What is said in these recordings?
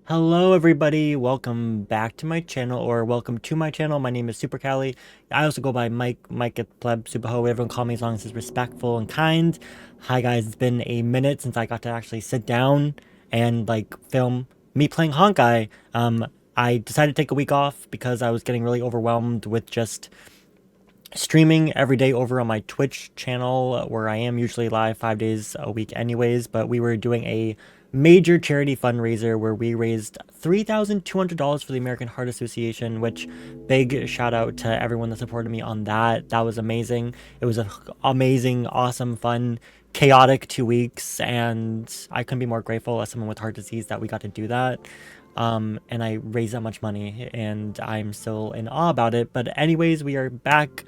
Hello everybody, welcome back to my channel, or welcome to my channel. My name is Super Cali. I also go by Mike at Pleb, Superho, everyone call me as long as it's respectful and kind. Hi guys, it's been a minute since I got to actually sit down and film me playing Honkai. I decided to take a week off because I was getting really overwhelmed with just streaming every day over on my Twitch channel, where I am usually live 5 days a week anyways, but we were doing a major charity fundraiser where we raised $3,200 for the American Heart Association, which big shout out to everyone that supported me on that. That was amazing. It was an amazing, awesome, fun, chaotic 2 weeks, and I couldn't be more grateful as someone with heart disease that we got to do that. And I raised that much money, and I'm still in awe about it. But anyways, we are back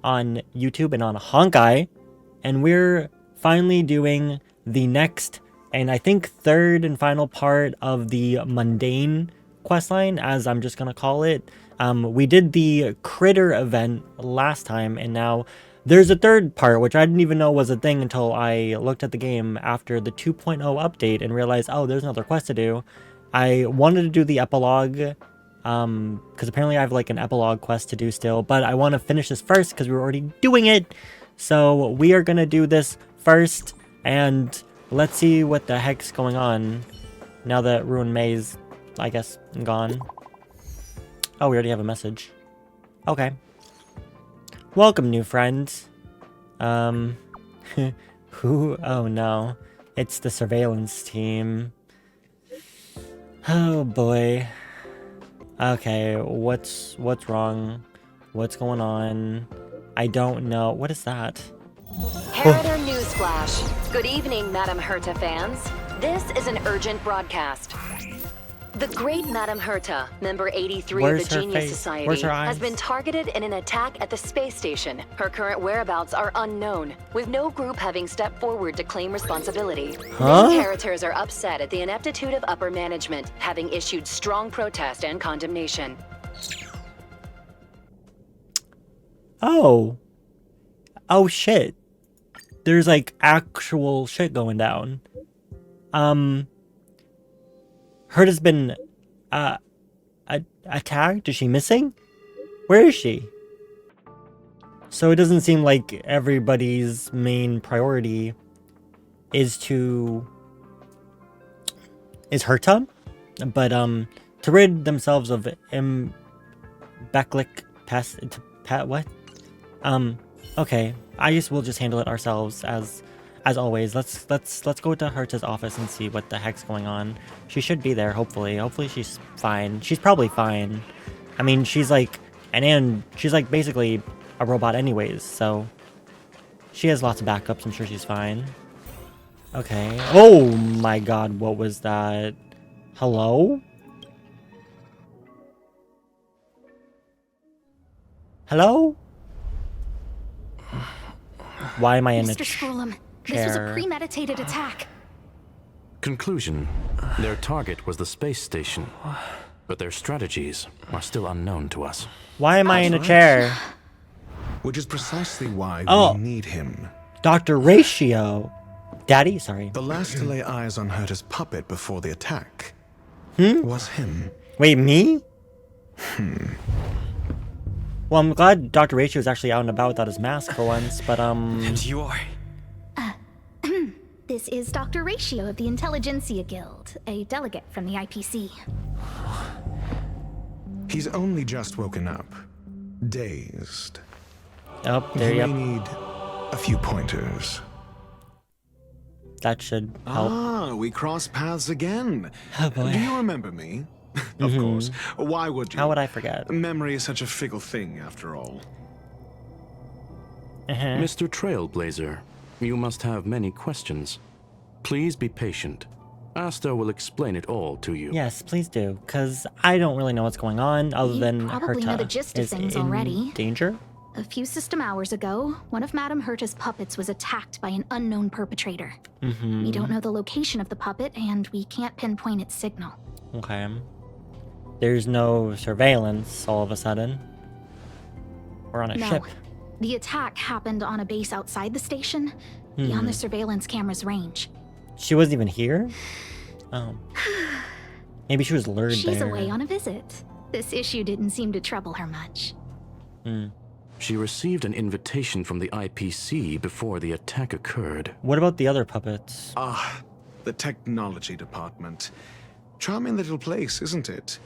on YouTube and on Honkai, and we're finally doing the next and I think third and final part of the Mundane questline, as I'm just gonna call it. We did the critter event last time, and now there's a third part, which I didn't even know was a thing until I looked at the game after the 2.0 update and realized, oh, there's another quest to do. I wanted to do the epilogue, because apparently I have like an epilogue quest to do still, but I want to finish this first because we were already doing it. So we are gonna do this first, and let's see what the heck's going on now that Ruin May's, I guess, gone. Oh, we already have a message. Okay. Welcome, new friends. Who? Oh no. It's the surveillance team. Oh boy. Okay, what's wrong? What's going on? I don't know. What is that? Harrider Newsflash. Good evening, Madame Herta fans. This is an urgent broadcast. The great Madame Herta, member 83 Where's of the her Genius face? Society, Where's her eyes? has been targeted in an attack at the space station. Her current whereabouts are unknown, with no group having stepped forward to claim responsibility. Huh? Many characters are upset at the ineptitude of upper management, having issued strong protest and condemnation. Oh. Oh shit. There's like actual shit going down. Herta's been attacked? Is she missing? Where is she? So it doesn't seem like everybody's main priority is Herta, but to rid themselves of Beklik pest what? Okay. I guess we'll just handle it ourselves as always. Let's go to Herta's office and see what the heck's going on. She should be there, hopefully. Hopefully she's fine. She's probably fine. I mean, she's like she's like basically a robot anyways, so she has lots of backups. I'm sure she's fine. Okay. Oh my god, what was that? Hello? Hello? Why am I in Mr. Scrollum, this was a premeditated attack. Conclusion: their target was the space station, but their strategies are still unknown to us. Why am I in a chair? Which is precisely why Oh. we need him. Dr. Ratio. Daddy? Sorry. The last to lay eyes on Herta's puppet before the attack was him. Wait, me? Well, I'm glad Dr. Ratio is actually out and about without his mask for once, but And you are? This is Dr. Ratio of the Intelligentsia Guild, a delegate from the IPC. He's only just woken up, dazed. Oh, there He you may go. need a few pointers. That should help. Ah, we cross paths again. Oh boy. Do you remember me? Of course. Why would you? How would I forget? Memory is such a fickle thing, after all. Mr. Trailblazer, you must have many questions. Please be patient. Asta will explain it all to you. Yes, please do, because I don't really know what's going on other You than probably know Herta the gist of is things in already. danger. A few system hours ago, one of Madame Herta's puppets was attacked by an unknown perpetrator. We don't know the location of the puppet, and we can't pinpoint its signal. Okay. There's no surveillance all of a sudden. We're on a No, ship. the attack happened on a base outside the station, beyond the surveillance camera's range. She wasn't even here? Oh. Maybe she was lured She's there. away on a visit. This issue didn't seem to trouble her much. She received an invitation from the IPC before the attack occurred. What about the other puppets? Ah, the technology department. Charming little place, isn't it?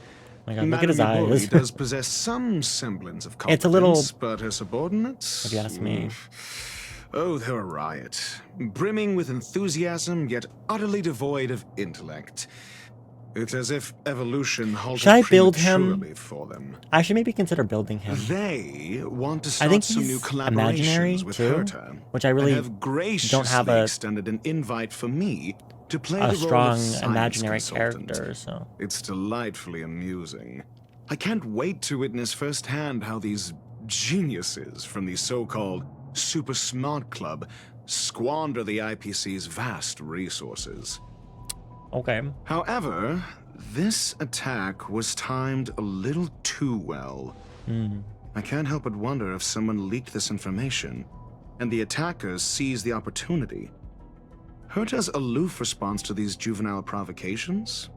Oh my God, look at his Madame eyes. Yabori does possess some semblance of competence, It's a little- but her subordinates? If you ask me. Oh, they're a riot. Brimming with enthusiasm, yet utterly devoid of intellect. It's as if evolution halted Should I build him? prematurely for them. I should maybe consider building him. They want to I start think some he's new imaginary collaborations with too, Herta, which I really and have graciously don't have a extended an invite for me to play the role strong of science imaginary consultant. character. So It's delightfully amusing. I can't wait to witness firsthand how these geniuses from the so-called Super Smart Club squander the IPC's vast resources. okay. However, this attack was timed a little too well. I can't help but wonder if someone leaked this information, and the attackers seized the opportunity. Herta's aloof response to these juvenile provocations?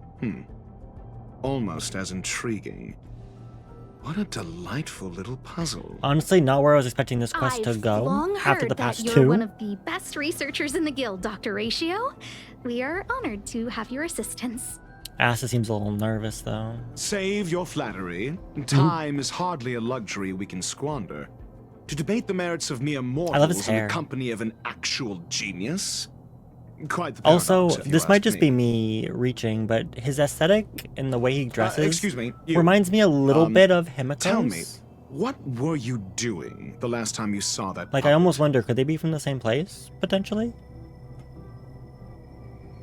Almost as intriguing. What a delightful little puzzle. Honestly, not where I was expecting this quest to I've go long after heard the past that you're two. one of the best researchers in the guild, Dr. Ratio. We are honored to have your assistance. Asta seems a little nervous though. Save your flattery. Time is hardly a luxury we can squander. To debate the merits of mere love his mortals in hair. the company of an actual genius? Quite the Also, paradox, if you this might ask just me. be me reaching, but his aesthetic and the way he dresses excuse me, you. reminds me a little bit of Himiko's. Tell me, what were you doing the last time you saw that Like, I puppet? almost wonder, could they be from the same place, potentially?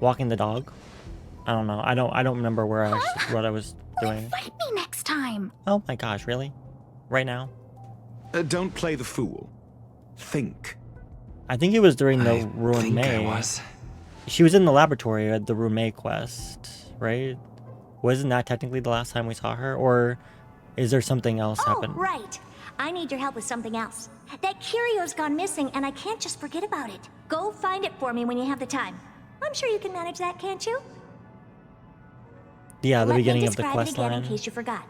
Walking the dog? I don't know. I don't remember where what I was doing. Fight me next time. Oh my gosh, really? Right now? Don't play the fool. Think. I think it was during the I Ruin think I May. was. She was in the laboratory at the Ruin quest, right? Wasn't that technically the last time we saw her? Or is there something else Oh, happen? right. I need your help with something else. That curio's gone missing, and I can't just forget about it. Go find it for me when you have the time. I'm sure you can manage that, can't you? Yeah, the Let me beginning of the describe quest it again line. in case you forgot.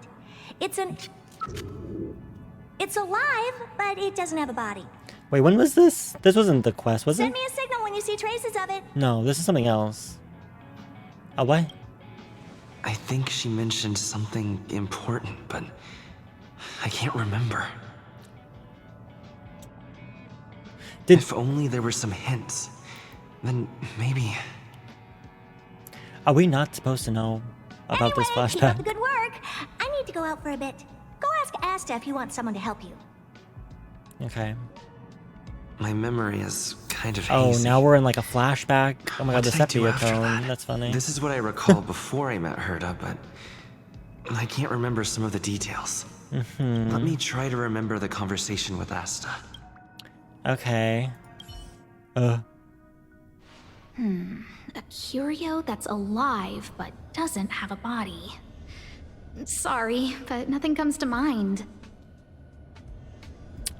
It's alive, but it doesn't have a body. Wait, when was this? This wasn't the quest, was Send it? me a signal when you see traces of it. No, this is something else. What? I think she mentioned something important, but I can't remember. Did If only there were some hints, then maybe. Are we not supposed to know about this Anyway, keep up the flashback? good work. I need to go out for a bit. Go ask Asta if you want someone to help you. Okay. My memory is kind of Oh, hazy. now we're in like a flashback. Oh my god, the What did I do after sepia that? cone. That's funny. This is what I recall before I met Herta, but I can't remember some of the details. Let me try to remember the conversation with Asta. Okay. A curio that's alive but doesn't have a body. Sorry, but nothing comes to mind.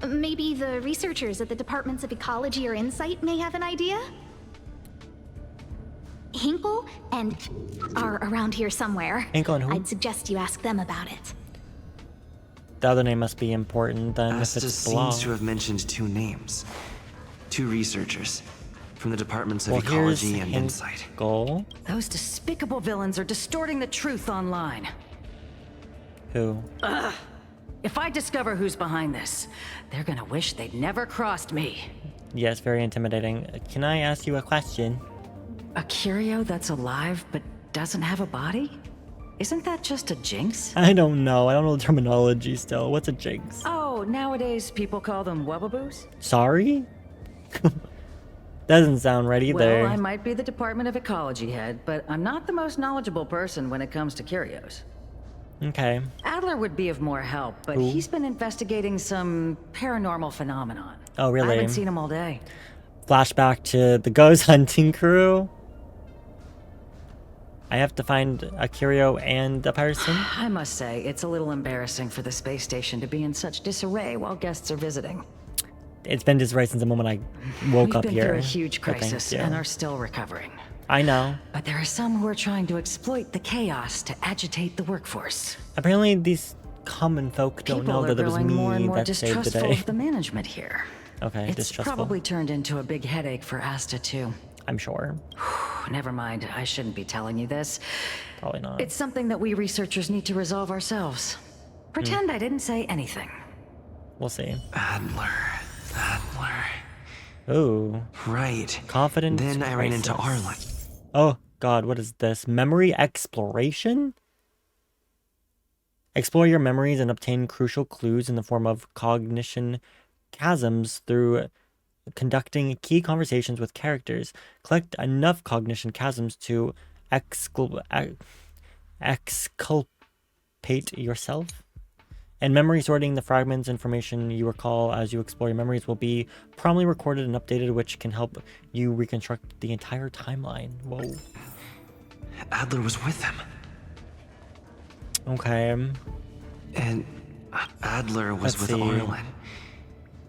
Maybe the researchers at the Departments of Ecology or Insight may have an idea? Hinkle and are around here somewhere. Hinkle and who? I'd suggest you ask them about it. The other name must be important then if Asta it's Blah. seems to have mentioned two names. Two researchers from the Departments of Well, here's Ecology and Insight. Hinkle. Those despicable villains are distorting the truth online. Who? If I discover who's behind this, they're gonna wish they'd never crossed me. Yes, very intimidating. Can I ask you a question? A curio that's alive but doesn't have a body? Isn't that just a jinx? I don't know. I don't know the terminology still. What's a jinx? Oh, nowadays people call them wubbaboos? Sorry? Doesn't sound right either. Well, I might be the Department of Ecology head, but I'm not the most knowledgeable person when it comes to curios. Okay. Adler would be of more help, but Who? he's been investigating some paranormal phenomenon. Oh, really? I haven't seen him all day. Flashback to the ghost hunting crew. I have to find a curio and a person. I must say, it's a little embarrassing for the space station to be in such disarray while guests are visiting. It's been disarray since the moment I woke We've up been here. through a huge so thank crisis you. and are still recovering. I know. But there are some who are trying to exploit the chaos to agitate the workforce. Apparently these common folk don't People know are that it was growing more and me more that saved the distrustful day. of the management here. Okay, It's distrustful. probably turned into a big headache for Asta too. I'm sure. Never mind, I shouldn't be telling you this. Probably not. It's something that we researchers need to resolve ourselves. Pretend I didn't say anything. We'll see. Adler. Ooh. Right. Confidence Then I ran into crisis. Arlen. Oh god, what is this? Memory exploration? Explore your memories and obtain crucial clues in the form of cognition chasms through conducting key conversations with characters. Collect enough cognition chasms to exculpate yourself. And memory sorting the fragments information you recall as you explore your memories will be promptly recorded and updated, which can help you reconstruct the entire timeline. Whoa. Adler was with him. Okay. And Adler was Let's with see. Arlen.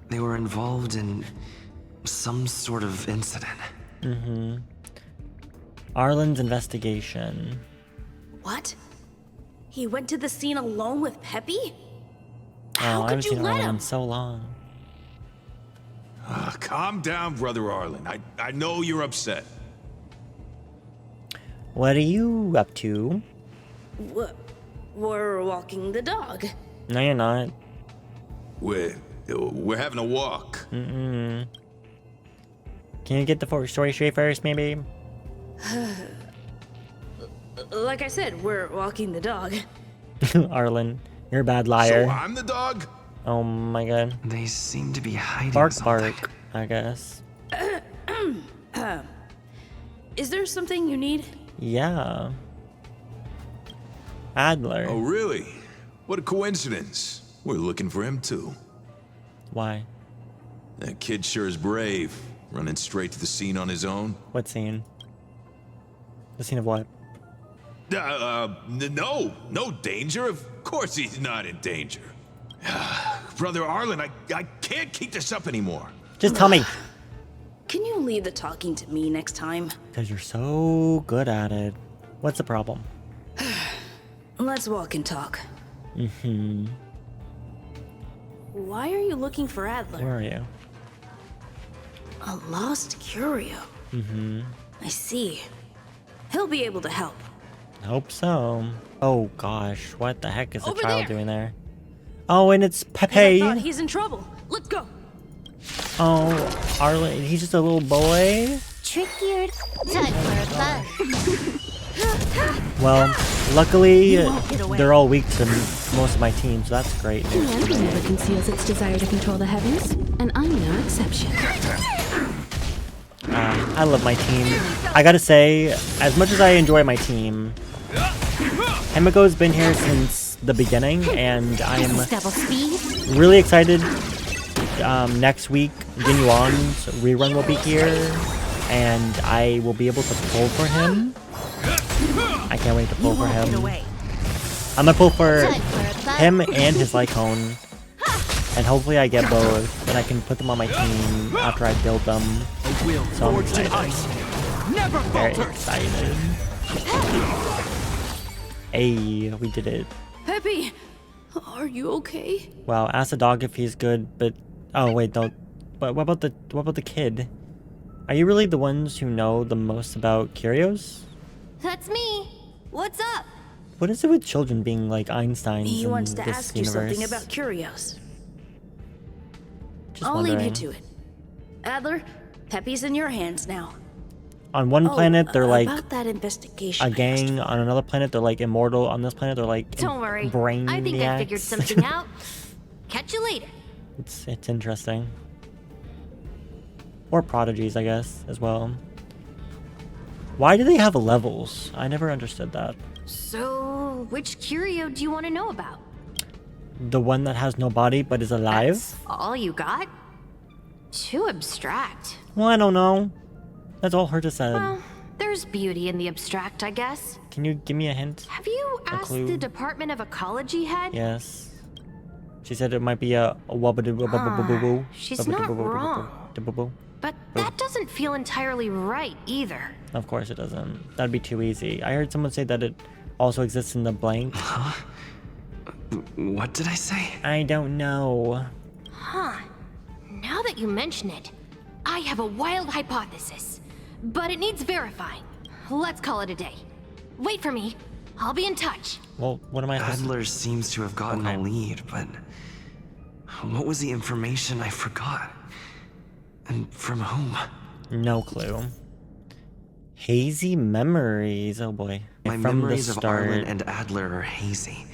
They were involved in some sort of incident. Arlen's investigation. What? He went to the scene alone with Peppy? Oh, How I could haven't you seen let Arlen him? in so long. Calm down, Brother Arlen. I know you're upset. What are you up to? We're walking the dog. No, you're not. We're having a walk. Can you get the story straight first, maybe? Like I said, we're walking the dog. Arlen, you're a bad liar. So I'm the dog? Oh my god. They seem to be hiding Bark, something. bark, I guess. Is there something you need? Yeah. Adler. Oh, really? What a coincidence. We're looking for him, too. Why? That kid sure is brave, running straight to the scene on his own. What scene? The scene of what? No danger. Of course he's not in danger. Brother Arlen, I can't keep this up anymore. Just tell me. Can you leave the talking to me next time? Because you're so good at it. What's the problem? Let's walk and talk. Why are you looking for Adler? Where are you? A lost curio. I see. He'll be able to help. Hope so. Oh gosh, what the heck is the Over child there. doing there? Oh, and it's I Pepe. thought he's in trouble. Let's go. Oh, Arlen, he's just a little boy? Trickier. Time for fun. Well, luckily, won't get away. they're all weak to most of my team, so that's great. Land never conceals its desire to control the heavens, and I'm no exception. I love my team. I gotta say, as much as I enjoy my team, Himiko's been here since the beginning, and I am Double speed. really excited. Next week, Ginuan's rerun will be here, and I will be able to pull for him. I can't wait to pull for him. I'm gonna pull for him and his Lycone, and hopefully I get both, and I can put them on my team after I build them. So I'm excited. Very excited. Hey, we did it. Peppy, are you okay? Wow, ask the dog if he's good, but oh wait, don't. But what about the kid? Are you really the ones who know the most about curios? That's me. What's up? What is it with children being like Einsteins He in wants to this ask you universe? something about curios. Just I'll leave you wondering. to it. Adler, Peppy's in your hands now. On one planet, they're like about that investigation. a gang. On another planet, they're like immortal. On this planet, they're like Don't worry. brainiacs. I think I figured something out. Catch you later. It's interesting. Or prodigies, I guess, as well. Why do they have levels? I never understood that. So, which curio do you want to know about? The one that has no body but is alive? That's all you got? Too abstract. Well, I don't know. That's all Herta said. Well, there's beauty in the abstract, I guess. Can you give me a hint? Have you asked clue? the Department of Ecology head? Yes. She said it might be a wabbadoo. She's not wrong. But but that doesn't feel entirely right either. Of course it doesn't. That'd be too easy. I heard someone say that it also exists in the blank. Huh? What did I say? I don't know. Huh. Now that you mention it, I have a wild hypothesis, but it needs verifying. Let's call it a day. Wait for me. I'll be in touch. Well, what am I supposed to... Adler seems to have gotten a lead, but what was the information I forgot? And from whom? No clue. Hazy memories. Oh boy. My From memories the of start. Arlen and Adler are hazy.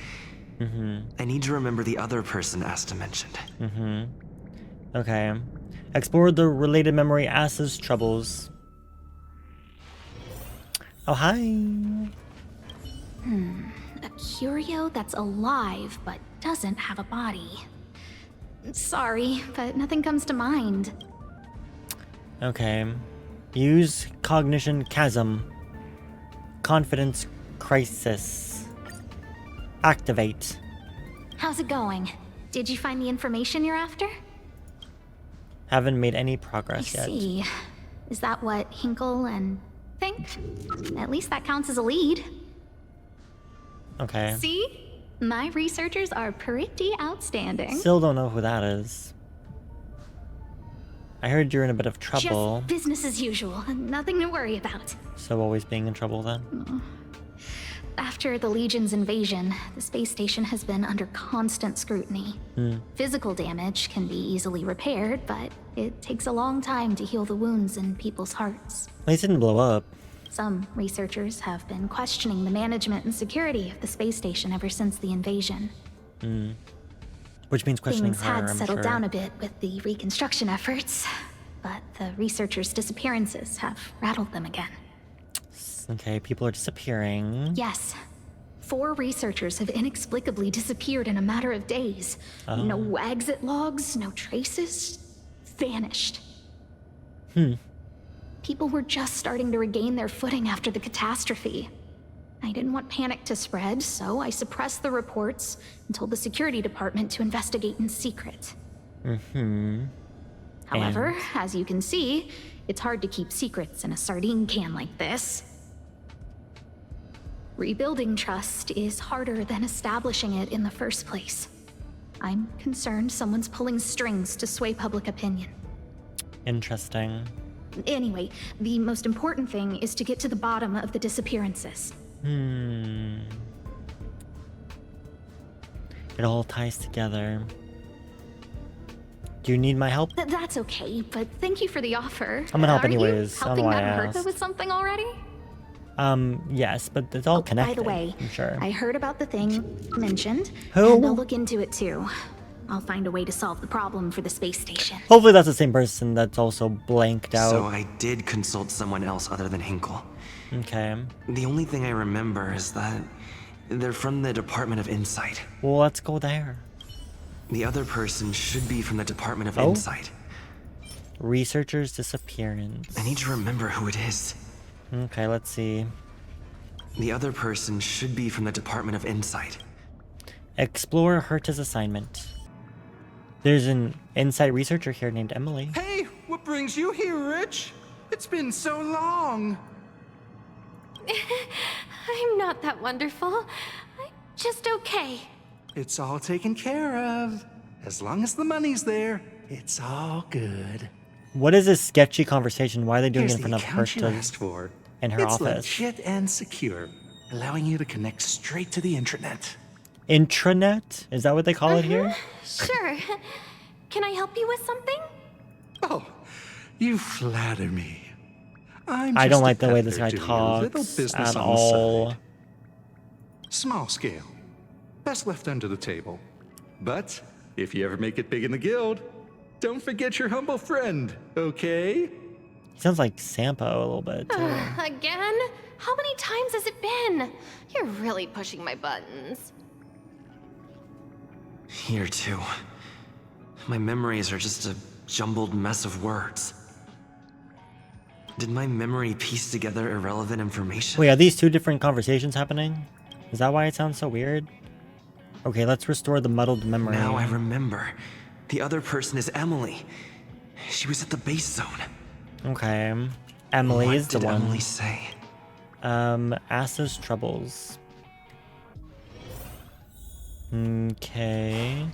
I need to remember the other person Asta mentioned. Okay. Explore the related memory Asta's troubles. Oh, hi. A curio that's alive but doesn't have a body. Sorry, but nothing comes to mind. Okay. Use cognition chasm. Confidence crisis. Activate. How's it going? Did you find the information you're after? Haven't made any progress I yet. see. Is that what Hinkle and think? At least that counts as a lead. Okay. See? My researchers are pretty outstanding. Still don't know who that is. I heard you're in a bit of trouble. Just business as usual. Nothing to worry about. So always being in trouble then? After the Legion's invasion, the space station has been under constant scrutiny. Physical damage can be easily repaired, but it takes a long time to heal the wounds in people's hearts. At least it didn't blow up. Some researchers have been questioning the management and security of the space station ever since the invasion. Which means questioning Things her, had I'm settled sure. down a bit with the reconstruction efforts, but the researchers' disappearances have rattled them again. Okay, people are disappearing. Yes. 4 researchers have inexplicably disappeared in a matter of days. No exit logs, no traces. Vanished. People were just starting to regain their footing after the catastrophe. I didn't want panic to spread, so I suppressed the reports and told the security department to investigate in secret. However, as you can see, it's hard to keep secrets in a sardine can like this. Rebuilding trust is harder than establishing it in the first place. I'm concerned someone's pulling strings to sway public opinion. Interesting. Anyway, the most important thing is to get to the bottom of the disappearances. It all ties together. Do you need my help? That's okay, but thank you for the offer. I'm gonna help Are anyways. You I don't know helping why I Madame Hertha asked. with something already? Yes, but it's all connected. By the way, I'm sure. I heard about the thing mentioned, Who? and I'll look into it too. I'll find a way to solve the problem for the space station. Hopefully that's the same person that's also blanked out. So I did consult someone else other than Hinkle. Okay. The only thing I remember is that they're from the Department of Insight. Well, let's go there. The other person should be from the Department of Insight. Researcher's disappearance. I need to remember who it is. Okay, let's see. The other person should be from the Department of Insight. Explore Herta's assignment. There's an Insight researcher here named Emily. Hey, what brings you here, Rich? It's been so long. I'm not that wonderful. I'm just okay. It's all taken care of. As long as the money's there, it's all good. What is this sketchy conversation? Why are they doing Here's it in front the of account you Herta asked for. in her It's office? legit and secure, allowing you to connect straight to the intranet. Intranet? Is that what they call it here? Sure. Can I help you with something? Oh, you flatter me. I'm I just don't a like the way this peddler guy doing a little talks business at on the all. side. Small scale. Best left under the table. But if you ever make it big in the guild, don't forget your humble friend, okay? He sounds like Sampo a little bit, too. Again? How many times has it been? You're really pushing my buttons. Here, too. My memories are just a jumbled mess of words. Did my memory piece together irrelevant information? Wait, are these two different conversations happening? Is that why it sounds so weird? Okay, let's restore the muddled memory. Now I remember. The other person is Emily. She was at the base zone. Okay. Emily is the What one. did Emily say? Asta's troubles. Okay.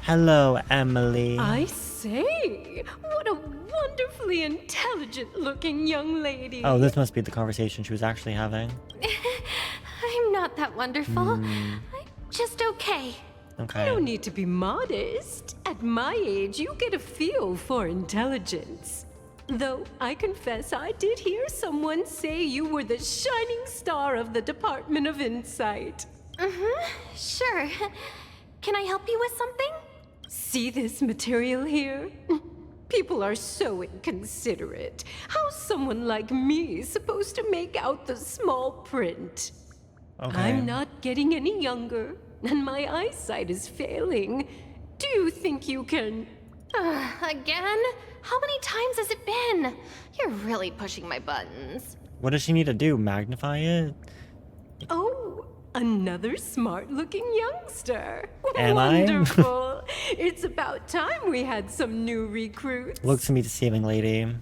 Hello, Emily. I say, what a wonderfully intelligent-looking young lady. Oh, this must be the conversation she was actually having. I'm not that wonderful. I'm just okay. Okay. No need to be modest. At my age, you get a feel for intelligence. Though I confess I did hear someone say you were the shining star of the Department of Insight. Sure. Can I help you with something? See this material here? People are so inconsiderate. How's someone like me supposed to make out the small print? Okay. I'm not getting any younger, and my eyesight is failing. Do you think you can... Again? How many times has it been? You're really pushing my buttons. What does she need to do? Magnify it? Oh, another smart-looking youngster. Am I? Wonderful. It's about time we had some new recruits. Looks to me deceiving, lady.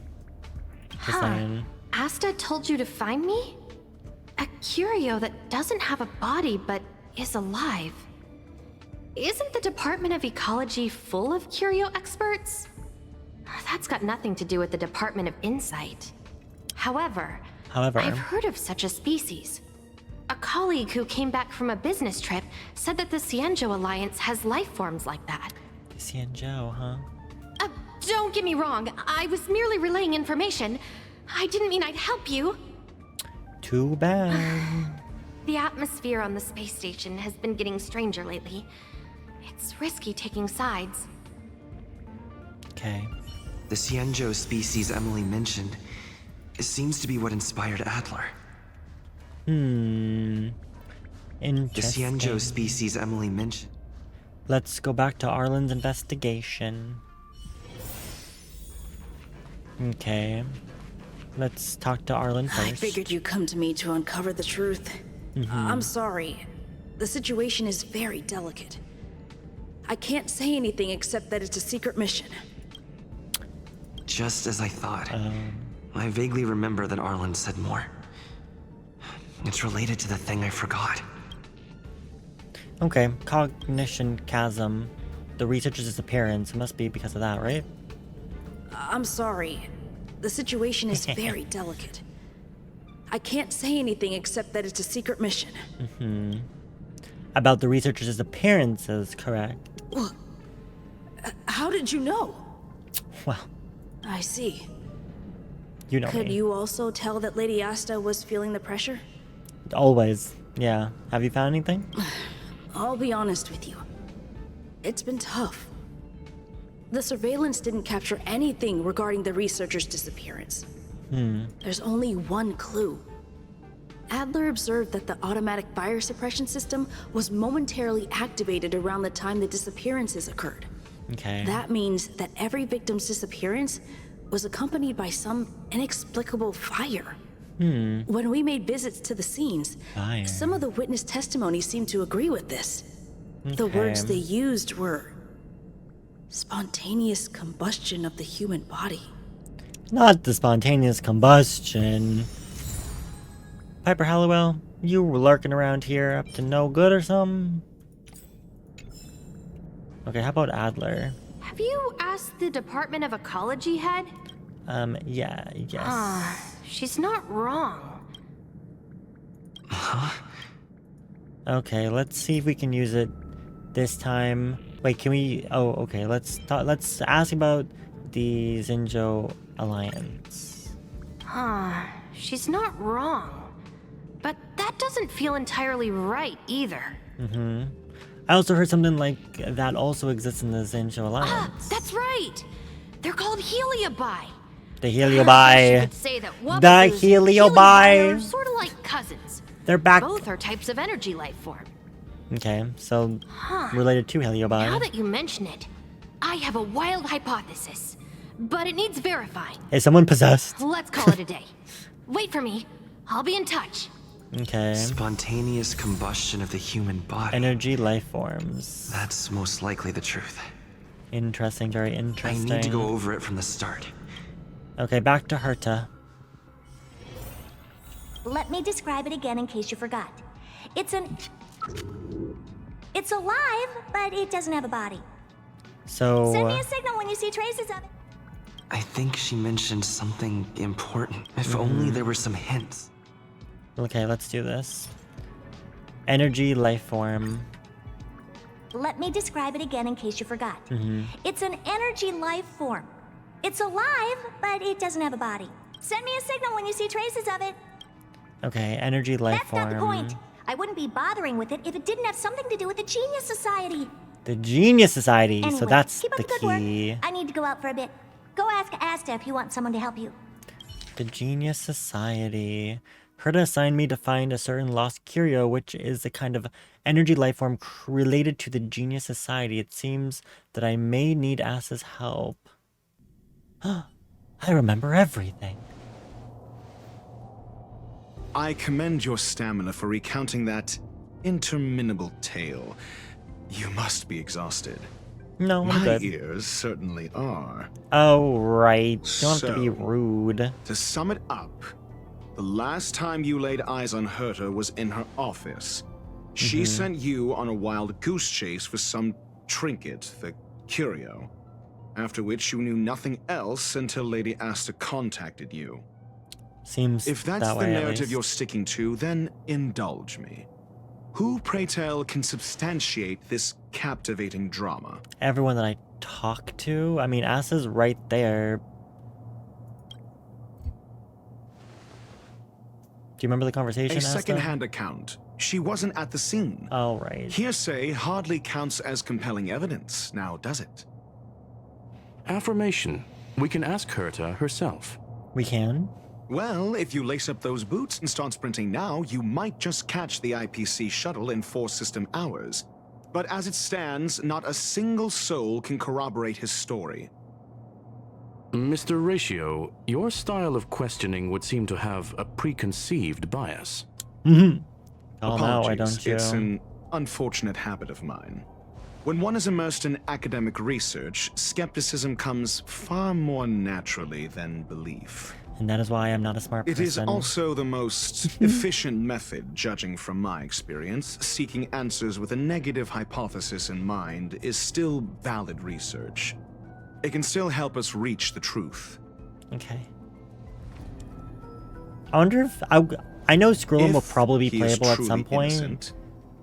Just saying. Asta told you to find me? A curio that doesn't have a body but is alive. Isn't the Department of Ecology full of curio experts? That's got nothing to do with the Department of Insight. However, I've heard of such a species. A colleague who came back from a business trip said that the Cianjo Alliance has life forms like that. Cianjo, huh? Don't get me wrong, I was merely relaying information. I didn't mean I'd help you. Too bad. The atmosphere on the space station has been getting stranger lately. It's risky taking sides. Okay. The Cianjo species Emily mentioned seems to be what inspired Adler. Interesting. The Cianjo species Emily mentioned. Let's go back to Arlen's investigation. Okay. Let's talk to Arlen first. I figured you'd come to me to uncover the truth. I'm sorry. The situation is very delicate. I can't say anything except that it's a secret mission. Just as I thought. I vaguely remember that Arlen said more. It's related to the thing I forgot. Okay, cognition chasm. The researcher's disappearance. It must be because of that, right? I'm sorry. The situation is very delicate. I can't say anything except that it's a secret mission. About the researcher's disappearances, correct? Well, how did you know? Well, I see. you know Could me. you also tell that Lady Asta was feeling the pressure? Always. Yeah. Have you found anything? I'll be honest with you. It's been tough. The surveillance didn't capture anything regarding the researcher's disappearance. There's only one clue. Adler observed that the automatic fire suppression system was momentarily activated around the time the disappearances occurred. Okay. That means that every victim's disappearance was accompanied by some inexplicable fire. When we made visits to the scenes, Fire. some of the witness testimony seemed to agree with this. The words they used were spontaneous combustion of the human body. Not the spontaneous combustion. Piper Halliwell, you were lurking around here up to no good or something? Okay, how about Adler? Have you asked the Department of Ecology head? Yeah, yes. She's not wrong. Okay, let's see if we can use it this time. Wait, can we... Oh, okay, let's ask about the Zinjo Alliance. She's not wrong. But that doesn't feel entirely right either. I also heard something like that also exists in the Zinjo Alliance. That's right! They're called Heliobi. The Heliobi. You could say that The Wababoo's Heliobi. are sort of like cousins. They're back. Both are types of energy life form. Okay, so related to Heliobi. Now that you mention it, I have a wild hypothesis, but it needs verifying. Is someone possessed? Let's call it a day. Wait for me. I'll be in touch. Okay. Spontaneous combustion of the human body. Energy life forms. That's most likely the truth. Interesting, very I interesting. need to go over it from the start. Okay, back to Herta. Let me describe it again in case you forgot. It's alive, but it doesn't have a body. So... Send me a signal when you see traces of it. I think she mentioned something important. If only there were some hints. Okay, let's do this. Energy life form. Let me describe it again in case you forgot. It's an energy life form. It's alive, but it doesn't have a body. Send me a signal when you see traces of it. Okay, energy life form. That's not the point. I wouldn't be bothering with it if it didn't have something to do with the Genius Society. The Genius Society. Anyway, so that's keep up the good key. work. I need to go out for a bit. Go ask Asta if you want someone to help you. The Genius Society. Herta assigned me to find a certain lost curio, which is a kind of energy life form related to the Genius Society. It seems that I may need Asta's help. I remember everything. I commend your stamina for recounting that interminable tale. You must be exhausted. No, I'm My good. ears certainly are. Oh, right. You don't have to be rude. To sum it up, the last time you laid eyes on Herta was in her office. She sent you on a wild goose chase for some trinket, the curio. After which you knew nothing else until Lady Asta contacted you. Seems If that's that the way, at narrative least. you're sticking to, then indulge me. Who, pray tell, can substantiate this captivating drama? Everyone that I talk to? I mean, Asta's right there. Do you remember the conversation, A Asta? second-hand account. She wasn't at the scene. Oh, right. Hearsay hardly counts as compelling evidence, now does it? Affirmation. We can ask Herta herself. We can? Well, if you lace up those boots and start sprinting now, you might just catch the IPC shuttle in 4 system hours. But as it stands, not a single soul can corroborate his story. Mr. Ratio, your style of questioning would seem to have a preconceived bias. Oh, no, Apologies, why don't you? It's an unfortunate habit of mine. When one is immersed in academic research, skepticism comes far more naturally than belief. And that is why I'm not a smart person. It is also the most efficient method, judging from my experience. Seeking answers with a negative hypothesis in mind is still valid research. It can still help us reach the truth. Okay. I wonder if... I know Skrullum will probably be He is playable at some truly point. innocent,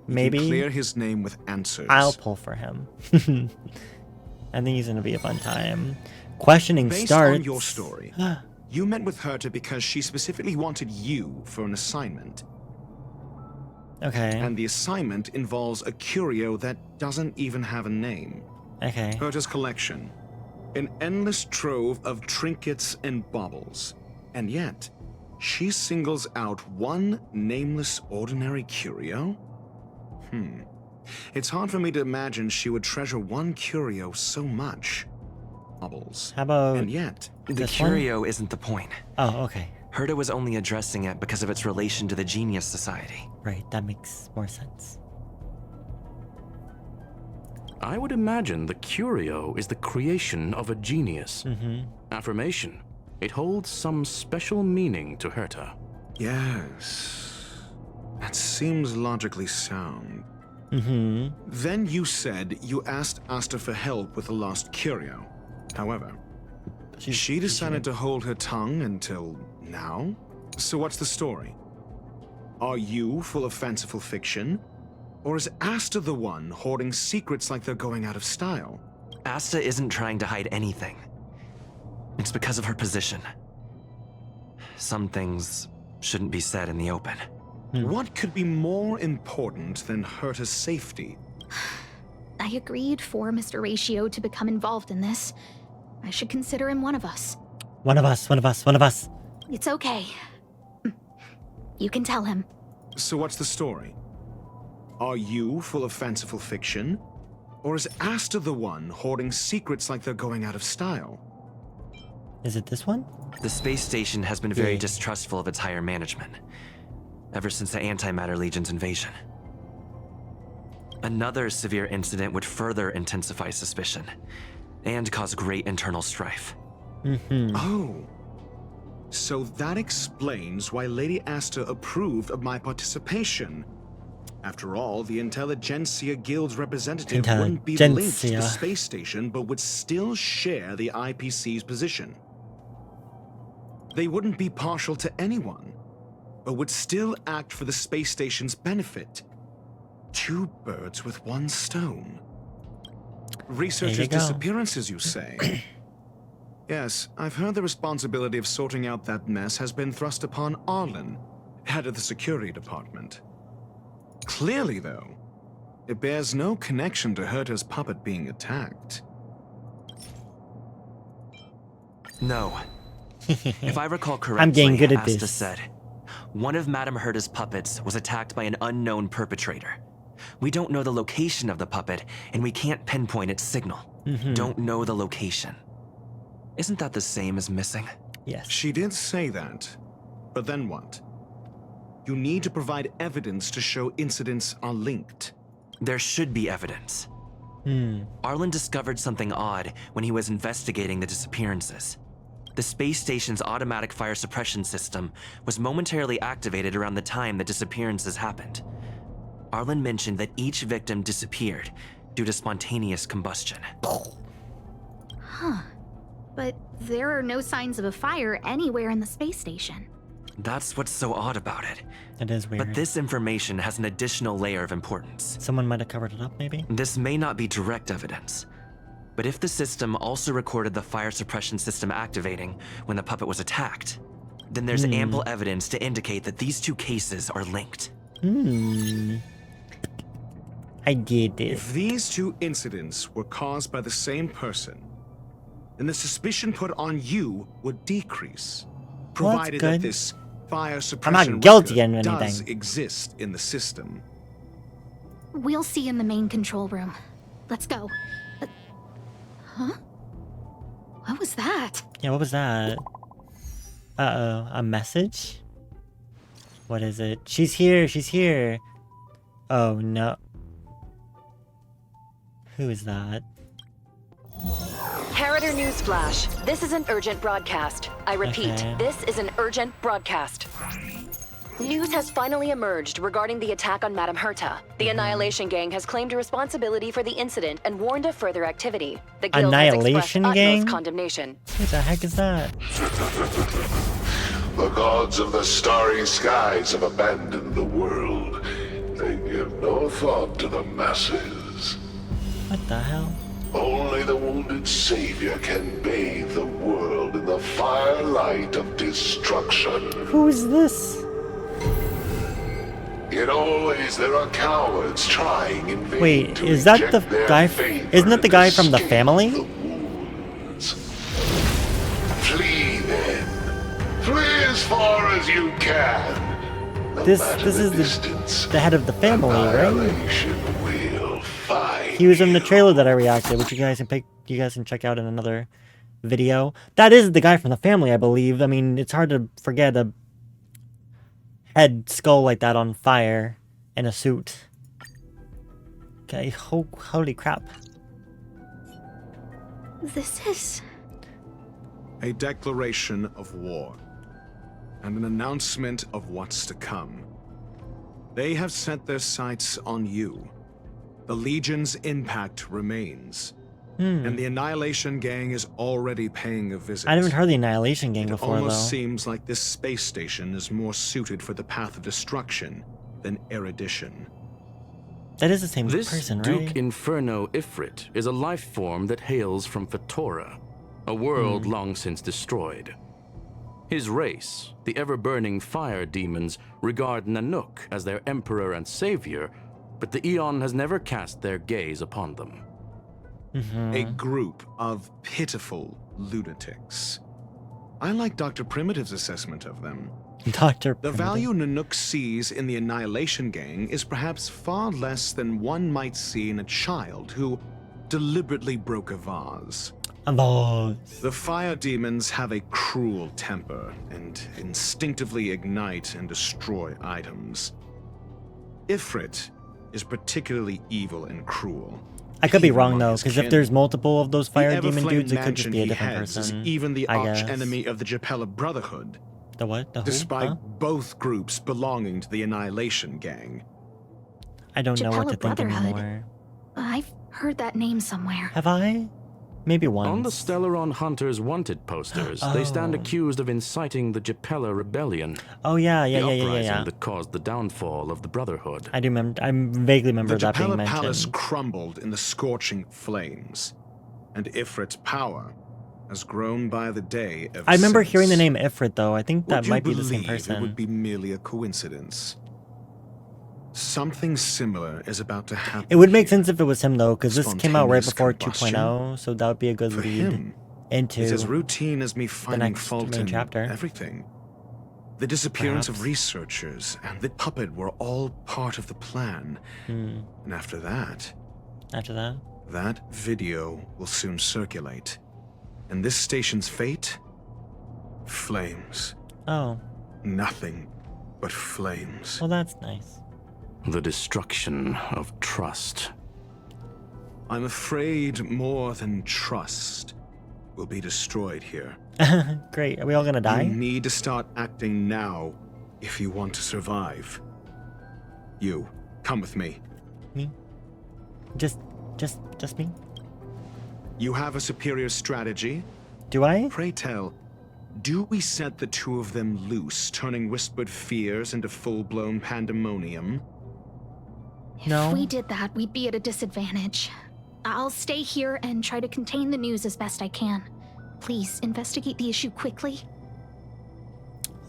we Maybe. can clear his name with answers. I'll pull for him. I think he's going to be a fun time. Questioning Based starts... on your story, you met with Herta because she specifically wanted you for an assignment. Okay. And the assignment involves a curio that doesn't even have a name. Okay. Herta's collection. An endless trove of trinkets and baubles. And yet, she singles out one nameless ordinary curio? It's hard for me to imagine she would treasure one curio so much. Baubles. How about And yet, the curio isn't the point. Oh, okay. Herta was only addressing it because of its relation to the Genius Society. Right, that makes more sense. I would imagine the curio is the creation of a genius. Affirmation. It holds some special meaning to Herta. Yes. That seems logically sound. Then you said you asked Asta for help with the lost curio. However, she decided to hold her tongue until now? So what's the story? Are you full of fanciful fiction? Or is Asta the one hoarding secrets like they're going out of style? Asta isn't trying to hide anything. It's because of her position. Some things shouldn't be said in the open. What could be more important than Herta's safety? I agreed for Mr. Ratio to become involved in this. I should consider him one of us. One of us, one of us, one of us. It's okay. You can tell him. So what's the story? Are you full of fanciful fiction? Or is Asta the one hoarding secrets like they're going out of style? Is it this one? The space station has been very distrustful of its higher management, ever since the Antimatter Legion's invasion. Another severe incident would further intensify suspicion, and cause great internal strife. Oh, So that explains why Lady Asta approved of my participation. After all, the Intelligentsia Guild's representative wouldn't be linked to the space station, but would still share the IPC's position. They wouldn't be partial to anyone, but would still act for the space station's benefit. 2 birds with 1 stone. Researchers' disappearances, you say? Yes, I've heard the responsibility of sorting out that mess has been thrust upon Arlen, head of the security department. Clearly, though, it bears no connection to Herta's puppet being attacked. No. If I recall correctly, I'm getting good at Asta this. said, one of Madame Herta's puppets was attacked by an unknown perpetrator. We don't know the location of the puppet, and we can't pinpoint its signal. Don't know the location. Isn't that the same as missing? Yes. She did say that, but then what? You need to provide evidence to show incidents are linked. There should be evidence. Arlen discovered something odd when he was investigating the disappearances. The space station's automatic fire suppression system was momentarily activated around the time the disappearances happened. Arlen mentioned that each victim disappeared due to spontaneous combustion. Huh. But there are no signs of a fire anywhere in the space station. That's what's so odd about it. It is weird. But this information has an additional layer of importance. Someone might have covered it up, maybe? This may not be direct evidence, but if the system also recorded the fire suppression system activating when the puppet was attacked, then there's ample evidence to indicate that these 2 cases are linked. I get it. If these 2 incidents were caused by the same person, then the suspicion put on you would decrease, provided that this fire suppression I'm not guilty of does anything. exist in the system. We'll see in the main control room. Let's go. Huh? What was that? Yeah, what was that? Uh-oh, a message? What is it? She's here, she's here. Oh, no. Who is that? Harrider Newsflash. This is an urgent broadcast. I repeat, Okay. this is an urgent broadcast. News has finally emerged regarding the attack on Madame Herta. The Annihilation Gang has claimed responsibility for the incident and warned of further activity. The guild has expressed Annihilation utmost Gang? condemnation. What the heck is that? The gods of the starry skies have abandoned the world. They give no thought to the masses. What the hell? Only the wounded savior can bathe the world in the firelight of destruction. Who's this? Yet always there are cowards trying in vain Wait, to is that the reject their guy? favor Isn't that the and guy from the escape family? the wounds. Flee then. Flee as far as you can. No This matter is the the distance, head of the family, right? annihilation will find He was in the trailer that I reacted, which you guys can check out in another video. That is the guy from the family, I believe. I mean, it's hard to forget a head skull like that on fire in a suit. Okay, holy crap. This is... A declaration of war, and an announcement of what's to come. They have set their sights on you. The Legion's impact remains, and the Annihilation Gang is already paying a visit. I haven't heard the Annihilation Gang before, It almost though. seems like this space station is more suited for the path of destruction than erudition. That is the same This person, Duke right? Inferno Ifrit is a life form that hails from Fatora, a world long since destroyed. His race, the ever-burning fire demons, regard Nanook as their emperor and savior, but the Eon has never cast their gaze upon them. A group of pitiful lunatics. I like Dr. Primitive's assessment of them. Dr. The value Nanook sees in the Annihilation Gang is perhaps far less than one might see in a child who deliberately broke a vase. The fire demons have a cruel temper and instinctively ignite and destroy items. Ifrit is particularly evil and cruel. I could be Even wrong among though, his because if kin. there's multiple of those The fire demon Everflame dudes, it could just mansion be a he different heads is person. even the I arch guess. enemy of the Japella Brotherhood. The what? The who? Despite Huh? both groups belonging to the Annihilation Gang. I don't know what to Japella think Brotherhood. anymore. I've heard that name somewhere. Have I? Maybe once. On the Stellaron Hunters wanted posters, they stand Oh. accused of inciting the Japella Rebellion. Oh yeah, the yeah. uprising that caused the downfall of the Brotherhood. I do remember. I vaguely remember The that being Japella mentioned. Palace crumbled in the scorching flames, and Ifrit's power has grown by the day ever I remember since. hearing the name Ifrit though. I think that Would you might be the same believe person. It would be merely a coincidence. Something similar is about to happen. It would make sense if it was him though, because this came out right Spontaneous before combustion? 2.0, so that would be a good For lead him, into it's as routine as me finding next fault main in chapter. everything. The disappearance of Perhaps. researchers and the puppet were all part of the plan. And after that, that video will soon circulate. And this station's fate? Flames. Oh. Nothing but flames. Well, that's nice. The destruction of trust. I'm afraid more than trust will be destroyed here. Great. Are we all gonna die? You need to start acting now if you want to survive. You, come with me. Me? Just me? You have a superior strategy? Do I? Pray tell, do we set the two of them loose, turning whispered fears into full-blown pandemonium? If we did that, we'd be at a disadvantage. I'll stay here and try to contain the news as best I can. Please, investigate the issue quickly.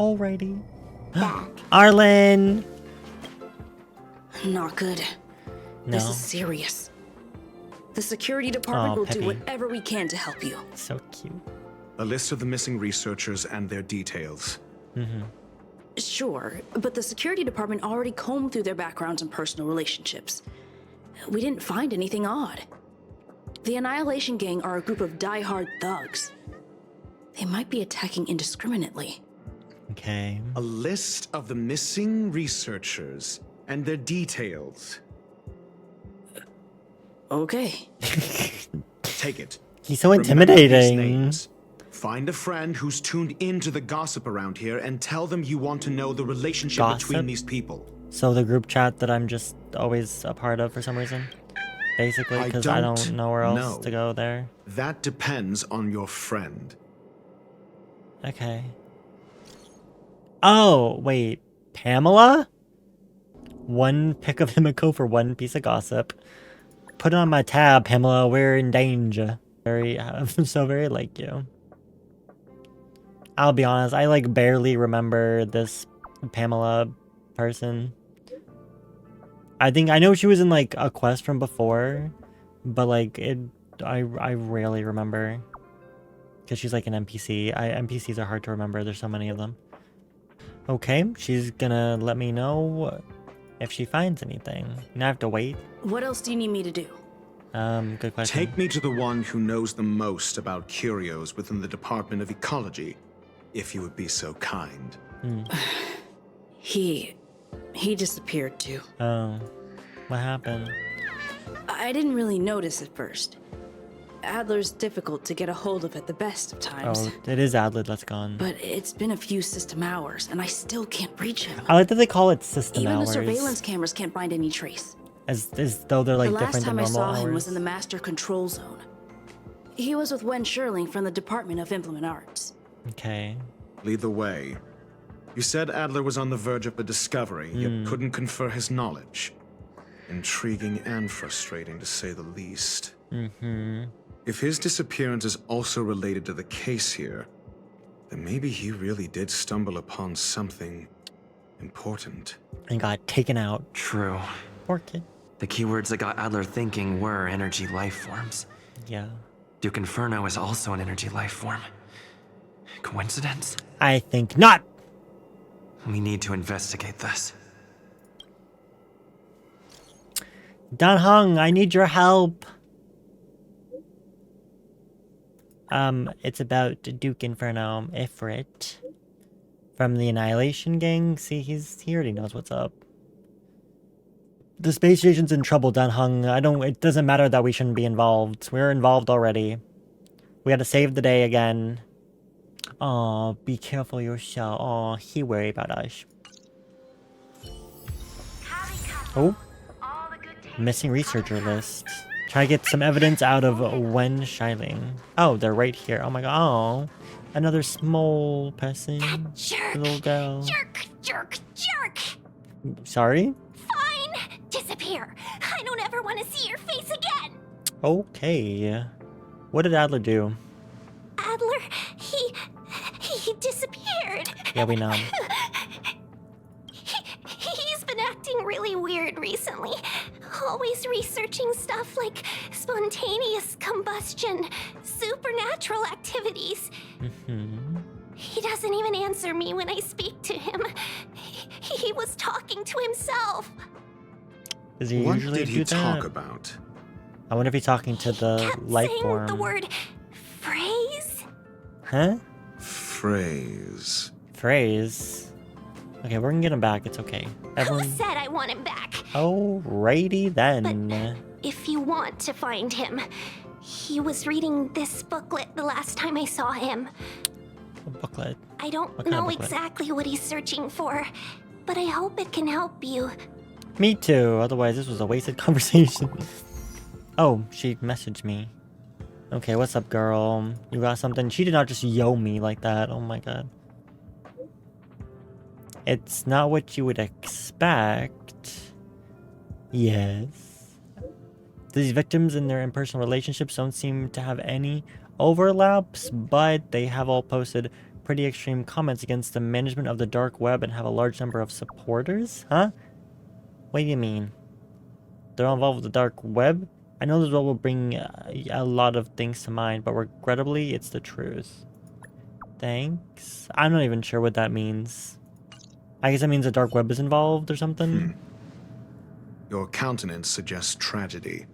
Alrighty. Arlen! Not good. No. This is serious. The security department will Peppy. do whatever we can to help you. So cute. A list of the missing researchers and their details. Sure, but the security department already combed through their backgrounds and personal relationships. We didn't find anything odd. The Annihilation Gang are a group of die-hard thugs. They might be attacking indiscriminately. Okay. A list of the missing researchers and their details. Okay. Take it. He's so Remember these intimidating. names. Find a friend who's tuned into the gossip around here and tell them you want to know the relationship between Gossip? these people. So the group chat that I'm just always a part of for some reason? Basically, because I don't know where else know. to go there. That depends on your friend. Okay. Oh, wait. Pamela? One pick of Himiko for one piece of gossip. Put it on my tab, Pamela. We're in danger. I'm so very like you. I'll be honest, I like barely remember this Pamela person. I know she was in like a quest from before, but like I rarely remember. Because she's like an NPC. NPCs are hard to remember, there's so many of them. Okay, she's gonna let me know if she finds anything. And I have to wait. What else do you need me to do? Good question. Take me to the one who knows the most about curios within the Department of Ecology, if you would be so kind. He disappeared too. Oh, what happened? I didn't really notice at first. Adler's difficult to get a hold of at the best of times. Oh, it is Adlid that's gone. But it's been a few system hours, and I still can't reach him. I like that they call it system Even hours. the surveillance cameras can't find any trace. As though they're like The last different than time I normal saw hours. him was in the Master Control Zone. He was with Wen Sherling from the Department of Implement Arts. Okay. Lead the way. You said Adler was on the verge of a discovery, yet couldn't confer his knowledge. Intriguing and frustrating, to say the least. If his disappearance is also related to the case here, then maybe he really did stumble upon something important. And got taken out. True. Poor kid. The keywords that got Adler thinking were energy life forms. Yeah. Duke Inferno is also an energy life form. Coincidence? I think not. We need to investigate this. Dan Hong, I need your help. It's about Duke Inferno Ifrit from the Annihilation Gang. See, he already knows what's up. The space station's in trouble, Danhung. It doesn't matter that we shouldn't be involved. We're involved already. We gotta save the day again. Aw, be careful yourself. Aw, he worry about us. Oh. Missing researcher list. Try to get some evidence out of Wen Shiling. Oh, they're right here. Oh my god. Oh. Another small person. That jerk. Little girl. Jerk. Sorry? Fine. Disappear. I don't ever want to see your face again. Okay. What did Adler do? Adler, he disappeared. Yeah, we know. He's been acting really weird recently. Always researching stuff like spontaneous combustion, supernatural activities. He doesn't even answer me when I speak to him. He was talking to himself. Does he what usually did do he that? talk about? I wonder if he's talking to the life Saying form. the word phrase? Huh? Phrase. Okay, we're gonna get him back. It's okay. Everyone. Who said I want him back? Alrighty then. If you want to find him, he was reading this booklet the last time I saw him. A booklet. I don't What kind of know booklet? exactly what he's searching for, but I hope it can help you. Me too. Otherwise, this was a wasted conversation. Oh, she messaged me. Okay, what's up, girl? You got something? She did not just yo me like that. Oh my god. It's not what you would expect. Yes. These victims and their impersonal relationships don't seem to have any overlaps, but they have all posted pretty extreme comments against the management of the dark web and have a large number of supporters? Huh? What do you mean? They're all involved with the dark web? I know this will bring a lot of things to mind, but regrettably, it's the truth. Thanks. I'm not even sure what that means. I guess that means the dark web is involved or something? Your countenance suggests tragedy.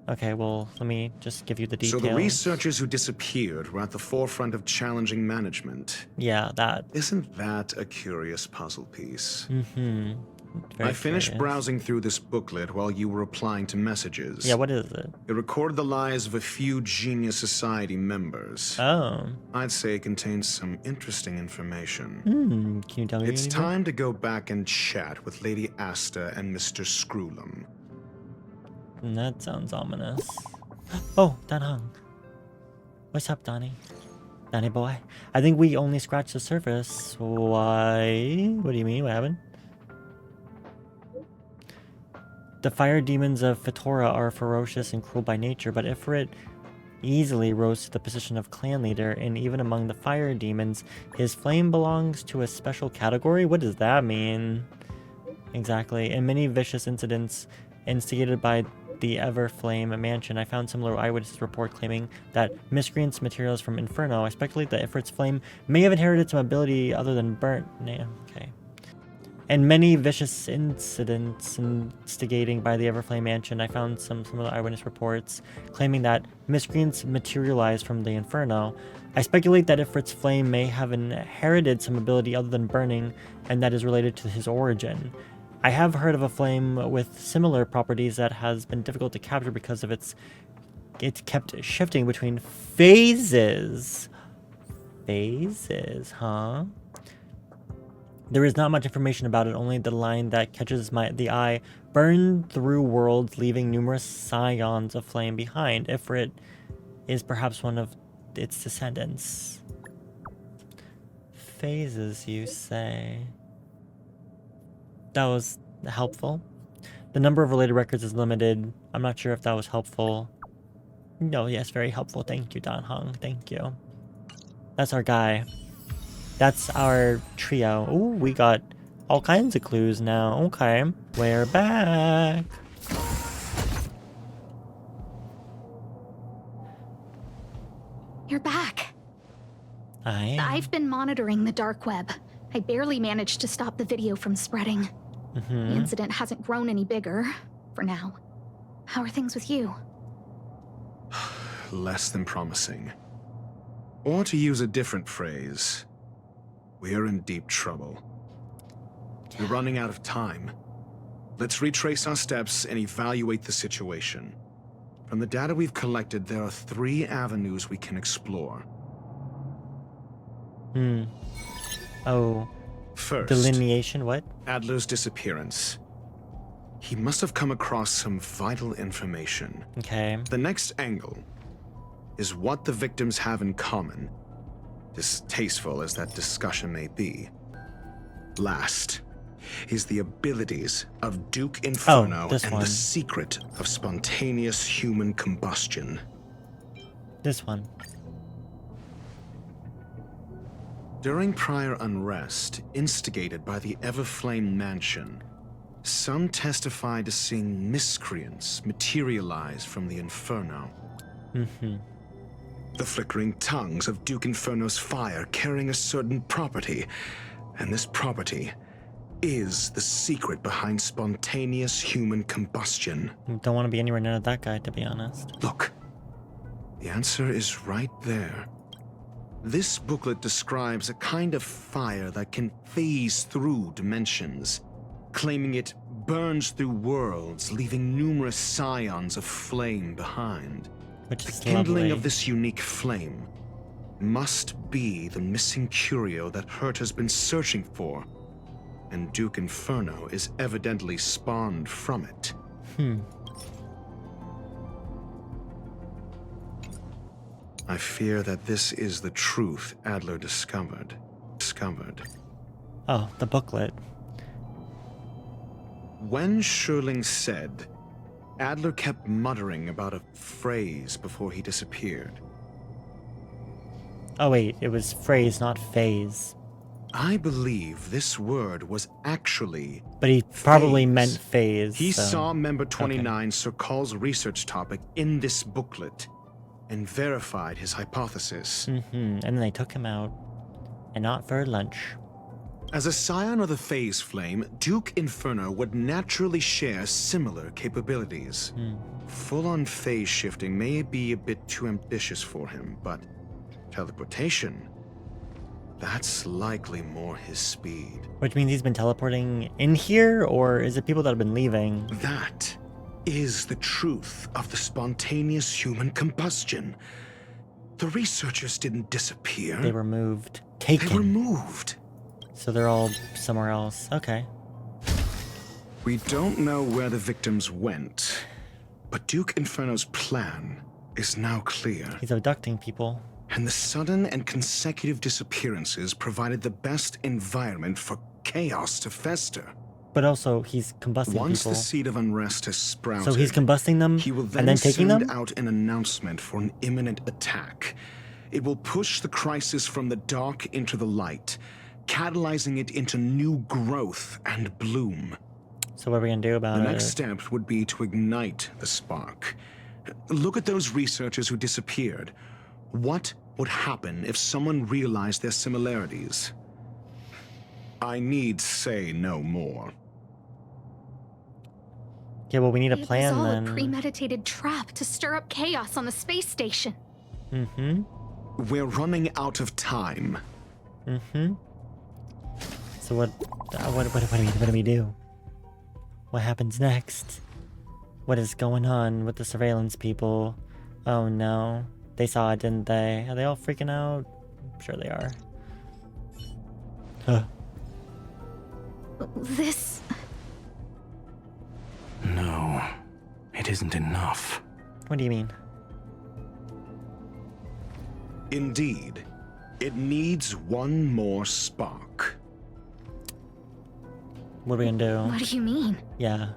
Okay, well, let me just give you the details. So the researchers who disappeared were at the forefront of challenging management. Yeah, that. Isn't that a curious puzzle piece? Mm-hmm. I finished browsing through this booklet while you were replying to messages. Yeah, what is it? It recorded the lives of a few Genius Society members. Oh. I'd say it contains some interesting information. Can you tell me It's anything? time to go back and chat with Lady Asta and Mr. Screwlum. That sounds ominous. Oh, Danhung. What's up, Donnie? Donnie boy. I think we only scratched the surface. Why? What do you mean? What happened? The fire demons of Fetora are ferocious and cruel by nature, but Ifrit easily rose to the position of clan leader, and even among the fire demons, his flame belongs to a special category? What does that mean? Exactly. In many vicious incidents instigated by the Everflame mansion, I found similar eyewitness report claiming that miscreants materials from Inferno. I speculate that Ifrit's flame may have inherited some ability other than burnt. Yeah, okay. And many vicious incidents instigating by the Everflame mansion, I found some similar eyewitness reports claiming that miscreants materialized from the Inferno. I speculate that Ifrit's flame may have inherited some ability other than burning, and that is related to his origin. I have heard of a flame with similar properties that has been difficult to capture because of it's kept shifting between phases. Phases, huh? There is not much information about it, only the line that catches the eye. Burned through worlds, leaving numerous scions of flame behind. Ifrit is perhaps one of its descendants. Phases, you say? That was helpful. The number of related records is limited. I'm not sure if that was helpful. No, yes, very helpful. Thank you, Danhung. Thank you. That's our guy. That's our trio. Ooh, we got all kinds of clues now. Okay, we're back. You're back. I've been monitoring the dark web. I barely managed to stop the video from spreading. The incident hasn't grown any bigger, for now. How are things with you? Less than promising. Or to use a different phrase, we're in deep trouble. We're running out of time. Let's retrace our steps and evaluate the situation. From the data we've collected, there are 3 avenues we can explore. Oh. First, delineation, what? Adler's disappearance. He must have come across some vital information. Okay. The next angle is what the victims have in common, distasteful as that discussion may be. Last is the abilities of Duke Inferno and the secret of spontaneous human combustion. This one. During prior unrest, instigated by the Everflame Mansion, some testified to seeing miscreants materialize from the Inferno. The flickering tongues of Duke Inferno's fire carrying a certain property, and this property is the secret behind spontaneous human combustion. Don't want to be anywhere near that guy, to be honest. Look, the answer is right there. This booklet describes a kind of fire that can phase through dimensions, claiming it burns through worlds, leaving numerous scions of flame behind. Which is the kindling lovely. of this unique flame must be the missing curio that Hurt has been searching for, and Duke Inferno is evidently spawned from it. I fear that this is the truth Adler discovered. Oh, the booklet. When Sherling said, Adler kept muttering about a phrase before he disappeared. Oh wait, it was phrase, not phase. I believe this word was actually But he probably meant phase. He so. saw Member 29 Sir Call's research topic in this booklet and verified his hypothesis. And then they took him out. And not for lunch. As a scion of the Phase Flame, Duke Inferno would naturally share similar capabilities. Full-on phase shifting may be a bit too ambitious for him, but teleportation, that's likely more his speed. Which means he's been teleporting in here, or is it people that have been leaving? That is the truth of the spontaneous human combustion. The researchers didn't disappear. They were moved. Taken. They were moved. So they're all somewhere else. Okay. We don't know where the victims went, but Duke Inferno's plan is now clear. He's abducting people. And the sudden and consecutive disappearances provided the best environment for chaos to fester. But also, he's combusting Once people. the seed of unrest has sprouted, So he's combusting them he will and then taking send them? out an announcement for an imminent attack. It will push the crisis from the dark into the light, catalyzing it into new growth and bloom. So what are we gonna do about it? The next step would be to ignite the spark. Look at those researchers who disappeared. What would happen if someone realized their similarities? I need say no more. Yeah, well, we need a plan It was all then. a premeditated trap to stir up chaos on the space station. We're running out of time. So what do we do? What happens next? What is going on with the surveillance people? Oh no. They saw it, didn't they? Are they all freaking out? I'm sure they are. Huh. This... No, it isn't enough. What do you mean? Indeed, it needs one more spark. What are we gonna do? What do you mean? Yeah.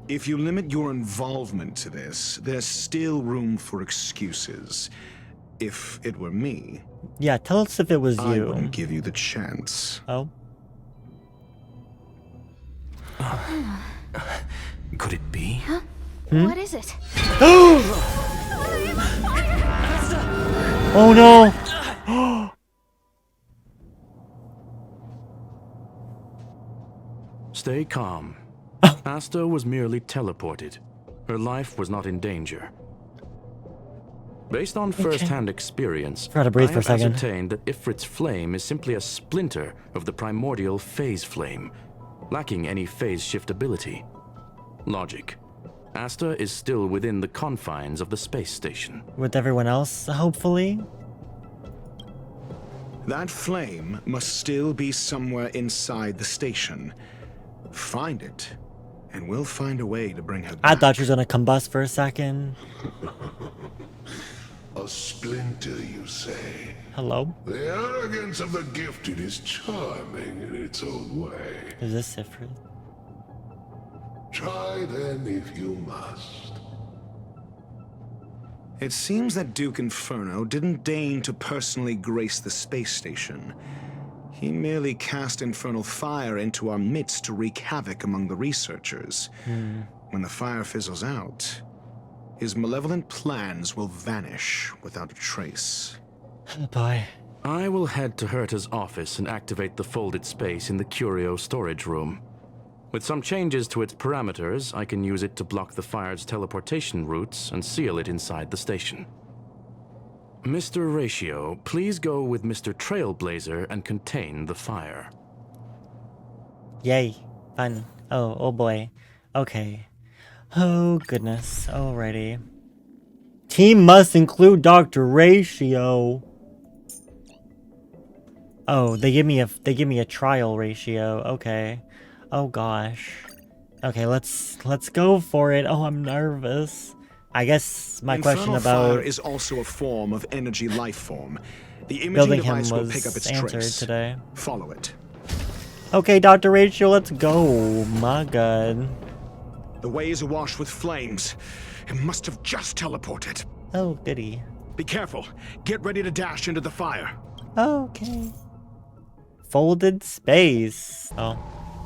If you limit your involvement to this, there's still room for excuses. If it were me, Yeah, tell us if it was I you. wouldn't give you the chance. Oh? Could it be? Huh? What is it? Oh no! Stay calm. Asta was merely teleported. Her life was not in danger. Based on first-hand experience, Try to breathe I for a have second. ascertained that Ifrit's flame is simply a splinter of the primordial phase flame, lacking any phase shift ability. Logic. Asta is still within the confines of the space station. With everyone else, hopefully? That flame must still be somewhere inside the station. Find it, and we'll find a way to bring her back. I thought she was gonna combust for a second. A splinter, you say? Hello? The arrogance of the gifted is charming in its own way. Is this Sifrid? Try then if you must. It seems that Duke Inferno didn't deign to personally grace the space station. He merely cast infernal fire into our midst to wreak havoc among the researchers. When the fire fizzles out, his malevolent plans will vanish without a trace. Oh boy. I will head to Herta's office and activate the folded space in the curio storage room. With some changes to its parameters, I can use it to block the fire's teleportation routes and seal it inside the station. Mr. Ratio, please go with Mr. Trailblazer and contain the fire. Yay. Fun. Oh boy. Okay. Oh goodness. Alrighty. Team must include Dr. Ratio. Oh, they give me a trial ratio. Okay. Oh gosh. Okay, let's go for it. Oh, I'm nervous. I guess my question about fire is also a form of energy life form. The imaging building him device will was pick up its answered trace. today. Follow it. Okay, Dr. Rachel, let's go. My god. The way is awash with flames. It must have just teleported. Oh, goody. Be careful. Get ready to dash into the fire. Okay. Folded space. Oh,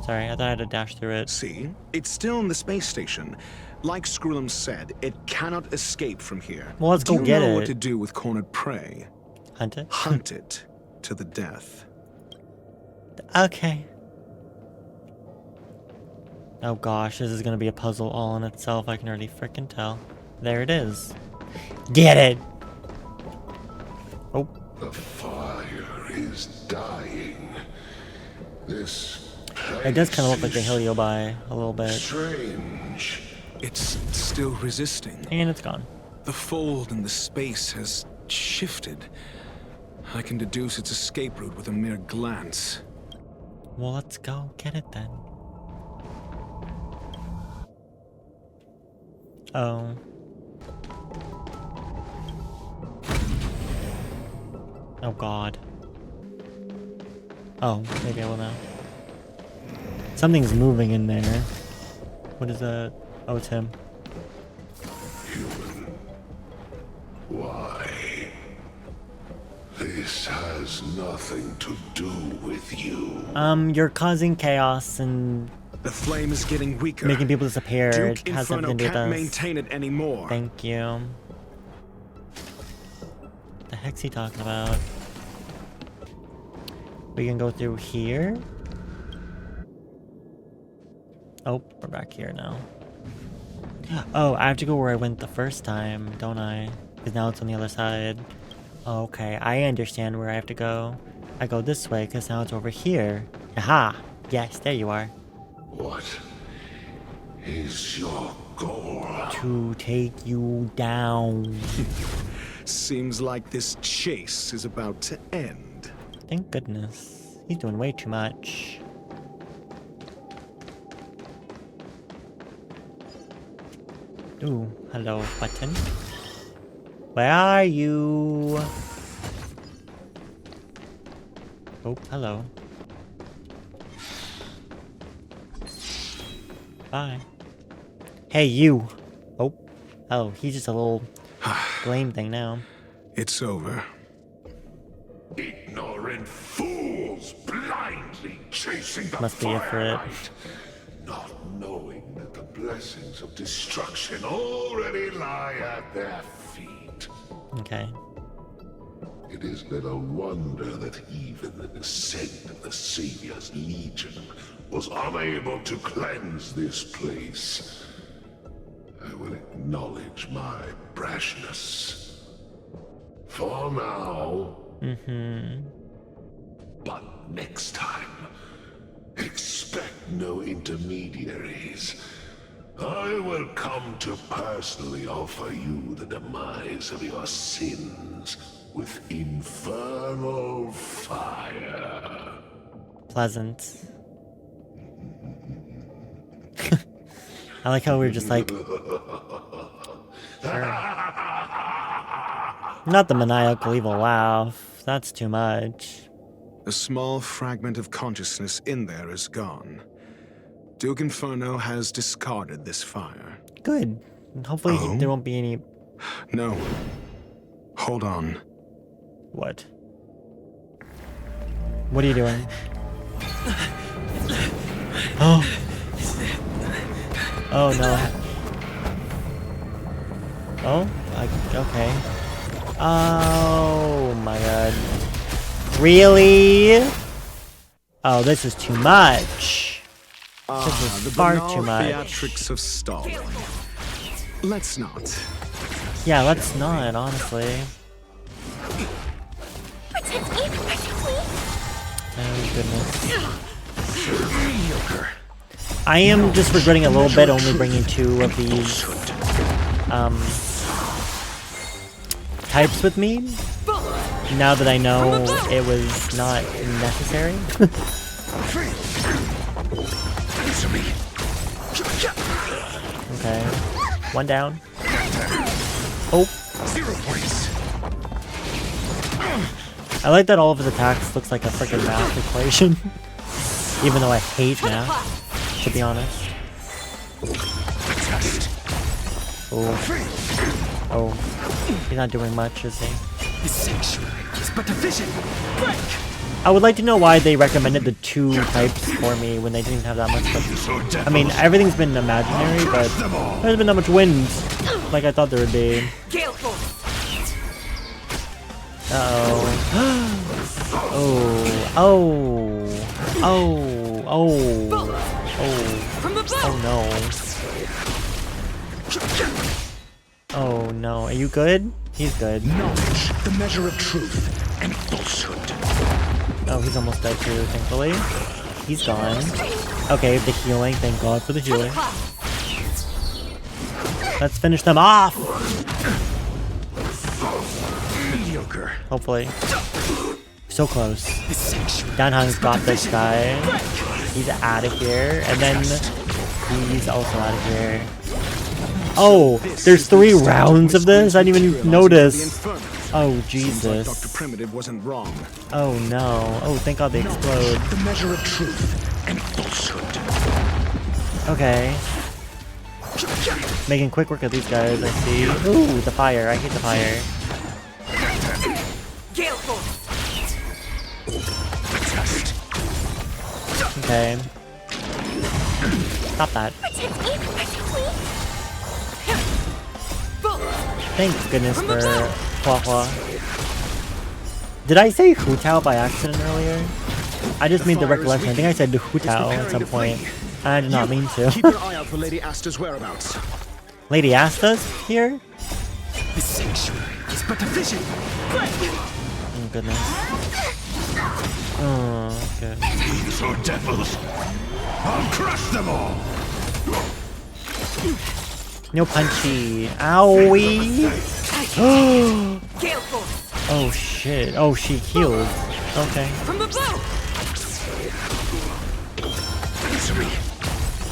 sorry. I thought I had to dash through it. See? It's still in the space station. Like Screwlum said, it cannot escape from here. Well, let's go get it. Do you know what to do with cornered prey? Hunt it? Hunt it to the death. Okay. Oh gosh, this is gonna be a puzzle all in itself. I can already frickin' tell. There it is. Get it! Oh. The fire is dying. This It does kind of look like the Heliobi a little bit. strange. It's still resisting. And it's gone. The fold in the space has shifted. I can deduce its escape route with a mere glance. Well, let's go get it then. Oh. Oh god. Oh, maybe I will now. Something's moving in there. What is that? Oh, it's him. Human. Why? This has nothing to do with you. You're causing chaos and the flame is getting weaker. Making people disappear. Duke It has Inferno nothing to do with can't us. maintain it anymore. Thank you. What the heck's he talking about? We can go through here. Oh, we're back here now. Oh, I have to go where I went the first time, don't I? Because now it's on the other side. Okay, I understand where I have to go. I go this way because now it's over here. Aha! Yes, there you are. What is your goal? To take you down. Seems like this chase is about to end. Thank goodness. He's doing way too much. Ooh, hello, button. Where are you? Oh, hello. Bye. Hey, you! Oh, he's just a little blame thing now. It's over. Ignorant fools blindly chasing the Must be it for it. firelight, not knowing that the blessings of destruction already lie at their feet. Okay. It is little wonder that even the descent of the Savior's Legion was unable to cleanse this place. I will acknowledge my brashness. For now. But next time, expect no intermediaries. I will come to personally offer you the demise of your sins with infernal fire. Pleasant. I like how we're just like... Sure. Not the maniacal evil laugh. That's too much. A small fragment of consciousness in there is gone. Duke Inferno has discarded this fire. Good. Hopefully there won't be any... No. Hold on. What? What are you doing? Oh. Oh no. Oh? Okay. Oh my god. Really? Oh, this is too much. This is far too much. Theatrics of stalling. Let's not. Yeah, let's not, honestly. Oh goodness. I am just regretting a little bit only bringing 2 of these types with me. Now that I know it was not necessary. Okay. 1 down. Oh. 0 points. I like that all of his attacks looks like a freaking math equation. Even though I hate math, to be honest. Oh. Oh. He's not doing much, is he? The sanctuary is but a vision. Break! I would like to know why they recommended the 2 types for me when they didn't have that much. But, I mean, everything's been imaginary, but there's been that much wind like I thought there would be. Uh-oh. Oh. Oh. Oh. Oh. Oh. Oh no. Oh no. Are you good? He's good. Knowledge, the measure of truth and falsehood. Oh, he's almost dead too, thankfully. He's gone. Okay, the healing. Thank God for the healing. Let's finish them off! Mediocre. Hopefully. So close. Danhang's got this guy. He's out of here. And then he's also out of here. Oh, there's 3 rounds of this? I didn't even notice. Oh, Jesus. Dr. Primitive wasn't wrong. Oh, no. Oh, thank God they explode. The measure of truth and falsehood. Okay. Making quick work of these guys, I see. Ooh, the fire. I hate the fire. Okay. Stop that. Thank goodness for Hua Hua. Did I say Hu Tao by accident earlier? I just made the recollection. I think I said Hu Tao at some point. I did not mean to. Keep an eye out for Lady Asta's whereabouts. Lady Asta's here? The sanctuary is but a vision. Oh goodness. Oh, okay. These are devils. I'll crush them all. No punchy. Owie! Oh shit. Oh, she healed. Okay.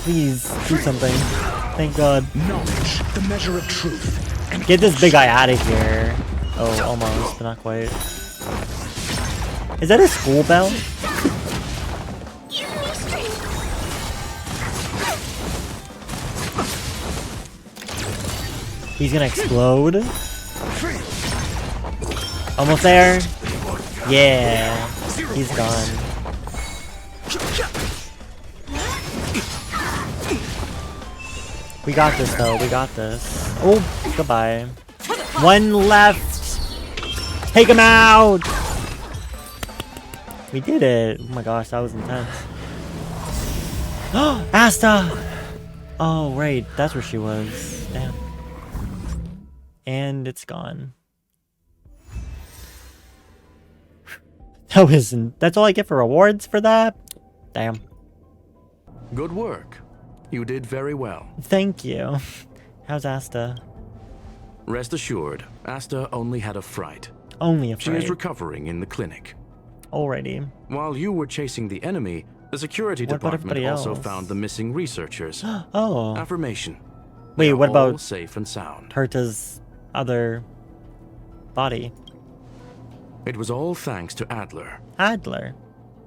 Please, do something. Thank God. Knowledge, the measure of truth. Get this big guy out of here. Oh, almost, but not quite. Is that a school bell? He's gonna explode. Almost there. Yeah. He's gone. We got this though. We got this. Oh, goodbye. 1 left. Take him out. We did it. Oh my gosh, that was intense. Oh, Asta. Oh, right. That's where she was. Damn. And it's gone. That's all I get for rewards for that? Damn. Good work. You did very well. Thank you. How's Asta? Rest assured, Asta only had a fright. Only a She fright. is recovering in the clinic. Alrighty. While you were chasing the enemy, the security What about department everybody also else? found the missing researchers. Oh. Affirmation. Wait, They are what all about safe and sound? Herta's other body? It was all thanks to Adler. Adler?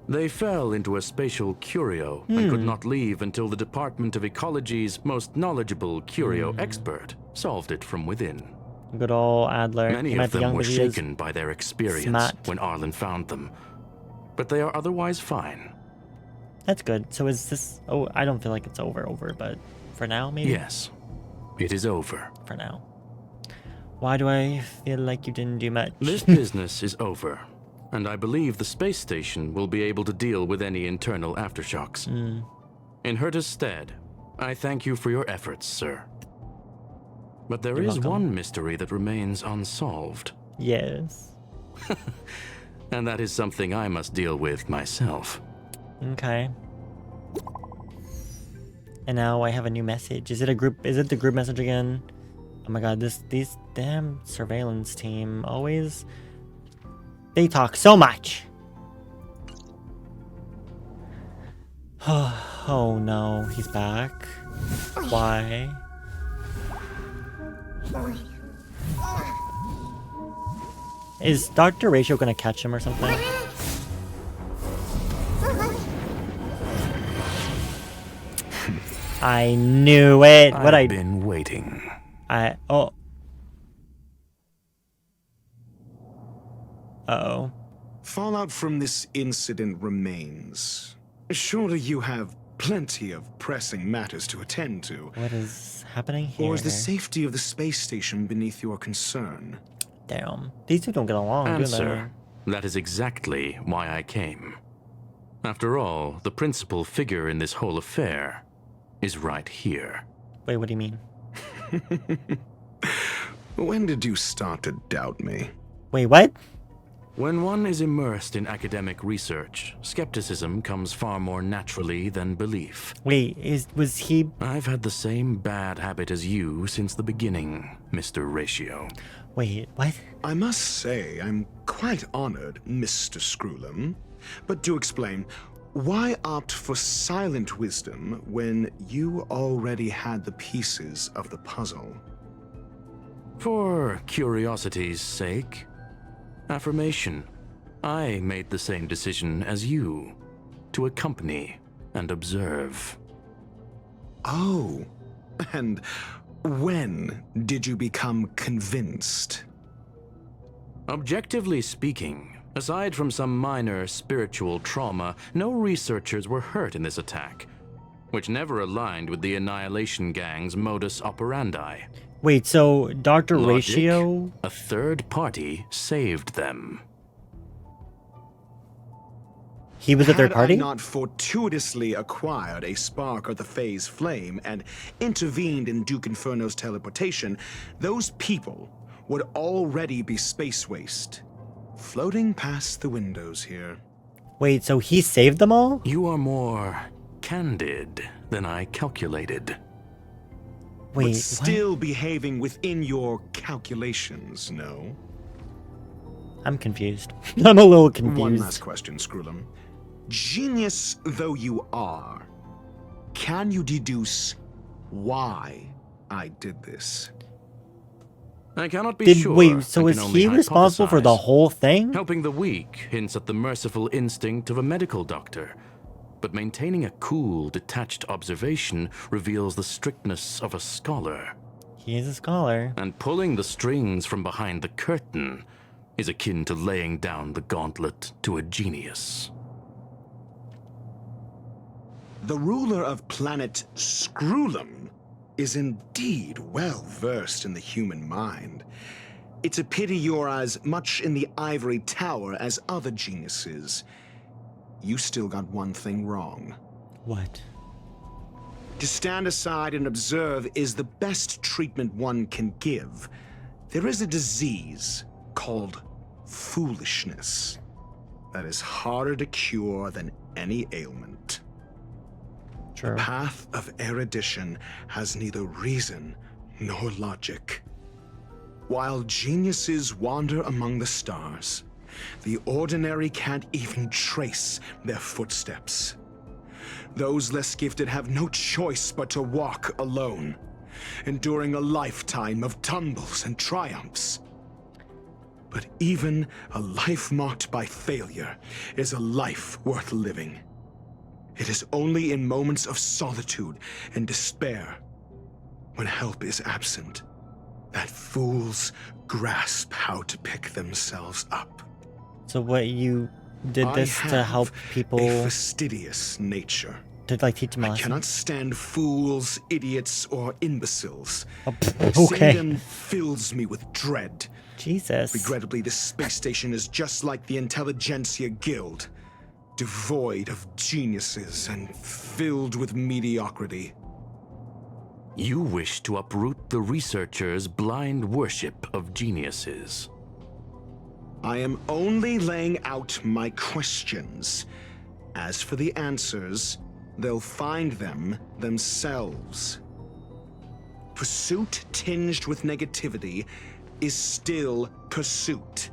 They fell into a spatial curio and could Hmm. not leave until the Department of Ecology's most knowledgeable curio expert solved it from within. Good old Adler. Many He might of be them young, were but he is shaken by their experience smart. when Arlen found them, but they are otherwise fine. That's good. So is this... Oh, I don't feel like it's over, but for now, maybe? Yes, it is over. For now. Why do I feel like you didn't do much? This business is over, and I believe the space station will be able to deal with any internal aftershocks. In Herta's stead, I thank you for your efforts, sir. But there You're is welcome. one mystery that remains unsolved. Yes. And that is something I must deal with myself. Okay. And now I have a new message. Is it a group? Is it the group message again? Oh my god, these damn surveillance team always... They talk so much. Oh no, he's back. Why? Is Dr. Ratio gonna catch him or something? I knew it. I've been waiting. Oh. Uh-oh. Fallout from this incident remains. Surely you have plenty of pressing matters to attend to. What is happening here? Or is the safety of the space station beneath your concern? Damn. These two don't get along, do they? Answer. That is exactly why I came. After all, the principal figure in this whole affair is right here. Wait, what do you mean? When did you start to doubt me? Wait, what? When one is immersed in academic research, skepticism comes far more naturally than belief. Wait, was he... I've had the same bad habit as you since the beginning, Mr. Ratio. Wait, what? I must say, I'm quite honored, Mr. Screwlam. But to explain, why opt for silent wisdom when you already had the pieces of the puzzle? For curiosity's sake. Affirmation. I made the same decision as you, to accompany and observe. Oh, and when did you become convinced? Objectively speaking, aside from some minor spiritual trauma, no researchers were hurt in this attack, which never aligned with the Annihilation Gang's modus operandi. Wait, so Dr. Logic, Ratio... a third party saved them. He was a third Had party? I not fortuitously acquired a spark of the phase flame and intervened in Duke Inferno's teleportation, those people would already be space waste, floating past the windows here. Wait, so he saved them all? You are more candid than I calculated. Wait, but still behaving within your calculations, no? I'm confused. I'm a little confused. One last question, Screwlam. Genius though you are, can you deduce why I did this? I cannot be sure. Wait, so I is can only he responsible for the hypothesize. whole thing? Helping the weak hints at the merciful instinct of a medical doctor, but maintaining a cool, detached observation reveals the strictness of a scholar. He is a scholar. And pulling the strings from behind the curtain is akin to laying down the gauntlet to a genius. The ruler of planet Screwlam is indeed well versed in the human mind. It's a pity you're as much in the ivory tower as other geniuses. You still got one thing wrong. What? To stand aside and observe is the best treatment one can give. There is a disease called foolishness that is harder to cure than any ailment. The path of erudition has neither reason nor logic. While geniuses wander among the stars, the ordinary can't even trace their footsteps. Those less gifted have no choice but to walk alone, enduring a lifetime of tumbles and triumphs. But even a life marked by failure is a life worth living. It is only in moments of solitude and despair, when help is absent, that fools grasp how to pick themselves up. So what, you did this to help people? A fastidious nature. To like teach them a I lesson? cannot stand fools, idiots, or imbeciles. Okay. Seeing them fills me with dread. Jesus. Regrettably, this space station is just like the Intelligentsia Guild, devoid of geniuses and filled with mediocrity. You wish to uproot the researchers' blind worship of geniuses. I am only laying out my questions. As for the answers, they'll find them themselves. Pursuit tinged with negativity is still pursuit,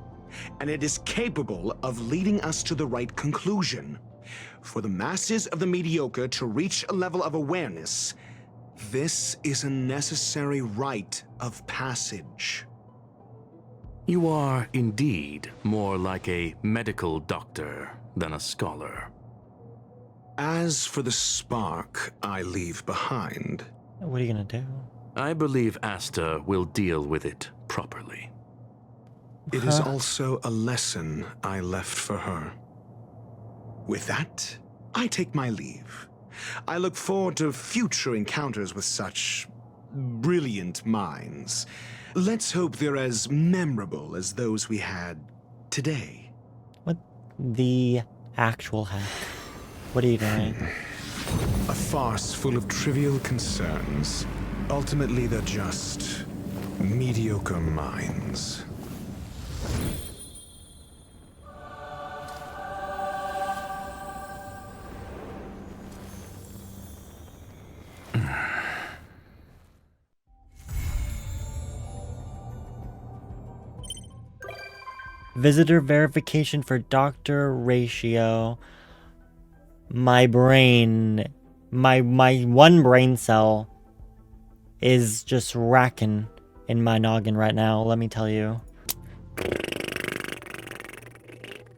and it is capable of leading us to the right conclusion. For the masses of the mediocre to reach a level of awareness, this is a necessary rite of passage. You are indeed more like a medical doctor than a scholar. As for the spark I leave behind... What are you gonna do? I believe Asta will deal with it properly. It is also a lesson I left for her. With that, I take my leave. I look forward to future encounters with such brilliant minds. Let's hope they're as memorable as those we had today. What the actual heck? What are you doing? A farce full of trivial concerns. Ultimately, they're just mediocre minds. Visitor verification for Dr. Ratio. My brain, my one brain cell is just racking in my noggin right now, let me tell you.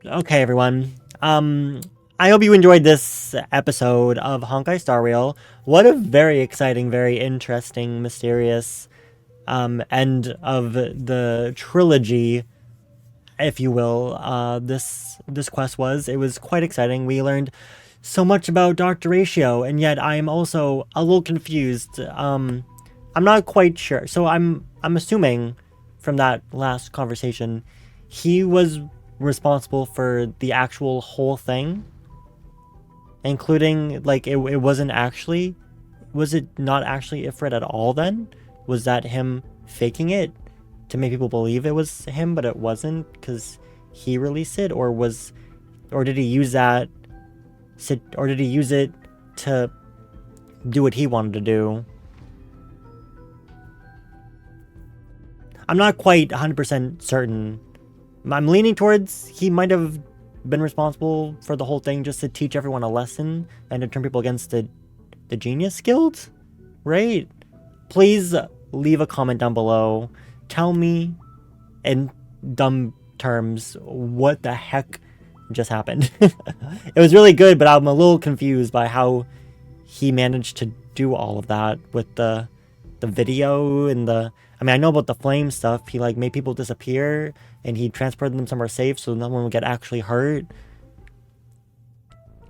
Okay, everyone. I hope you enjoyed this episode of Honkai Star Rail. What a very exciting, very interesting, mysterious end of the trilogy, if you will. This quest was. It was quite exciting. We learned so much about Dr. Ratio, and yet I am also a little confused. I'm not quite sure. So I'm assuming from that last conversation, he was responsible for the actual whole thing, including, like, it wasn't actually, was it not actually Ifrit at all then? Was that him faking it to make people believe it was him, but it wasn't because he released it? Or did he use that, or did he use it to do what he wanted to do? I'm not quite 100% certain. I'm leaning towards he might have been responsible for the whole thing just to teach everyone a lesson and to turn people against the Genius Guild, right? Please leave a comment down below. Tell me in dumb terms what the heck just happened. It was really good, but I'm a little confused by how he managed to do all of that with the video and the... I mean, I know about the flame stuff. He, like, made people disappear and he transported them somewhere safe so no one would get actually hurt.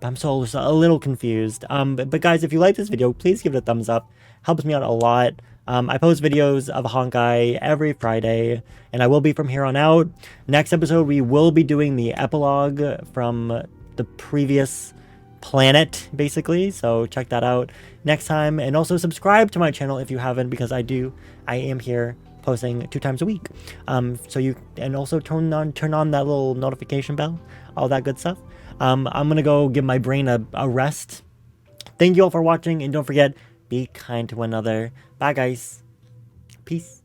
But I'm still a little confused. But guys, if you like this video, please give it a thumbs up. Helps me out a lot. I post videos of Honkai every Friday, and I will be from here on out. Next episode, we will be doing the epilogue from the previous planet, basically. So check that out next time. And also subscribe to my channel if you haven't, because I am here posting 2 times a week. And also turn on that little notification bell, all that good stuff. I'm gonna go give my brain a rest Thank you all for watching, and don't forget, be kind to one another. Bye, guys. Peace.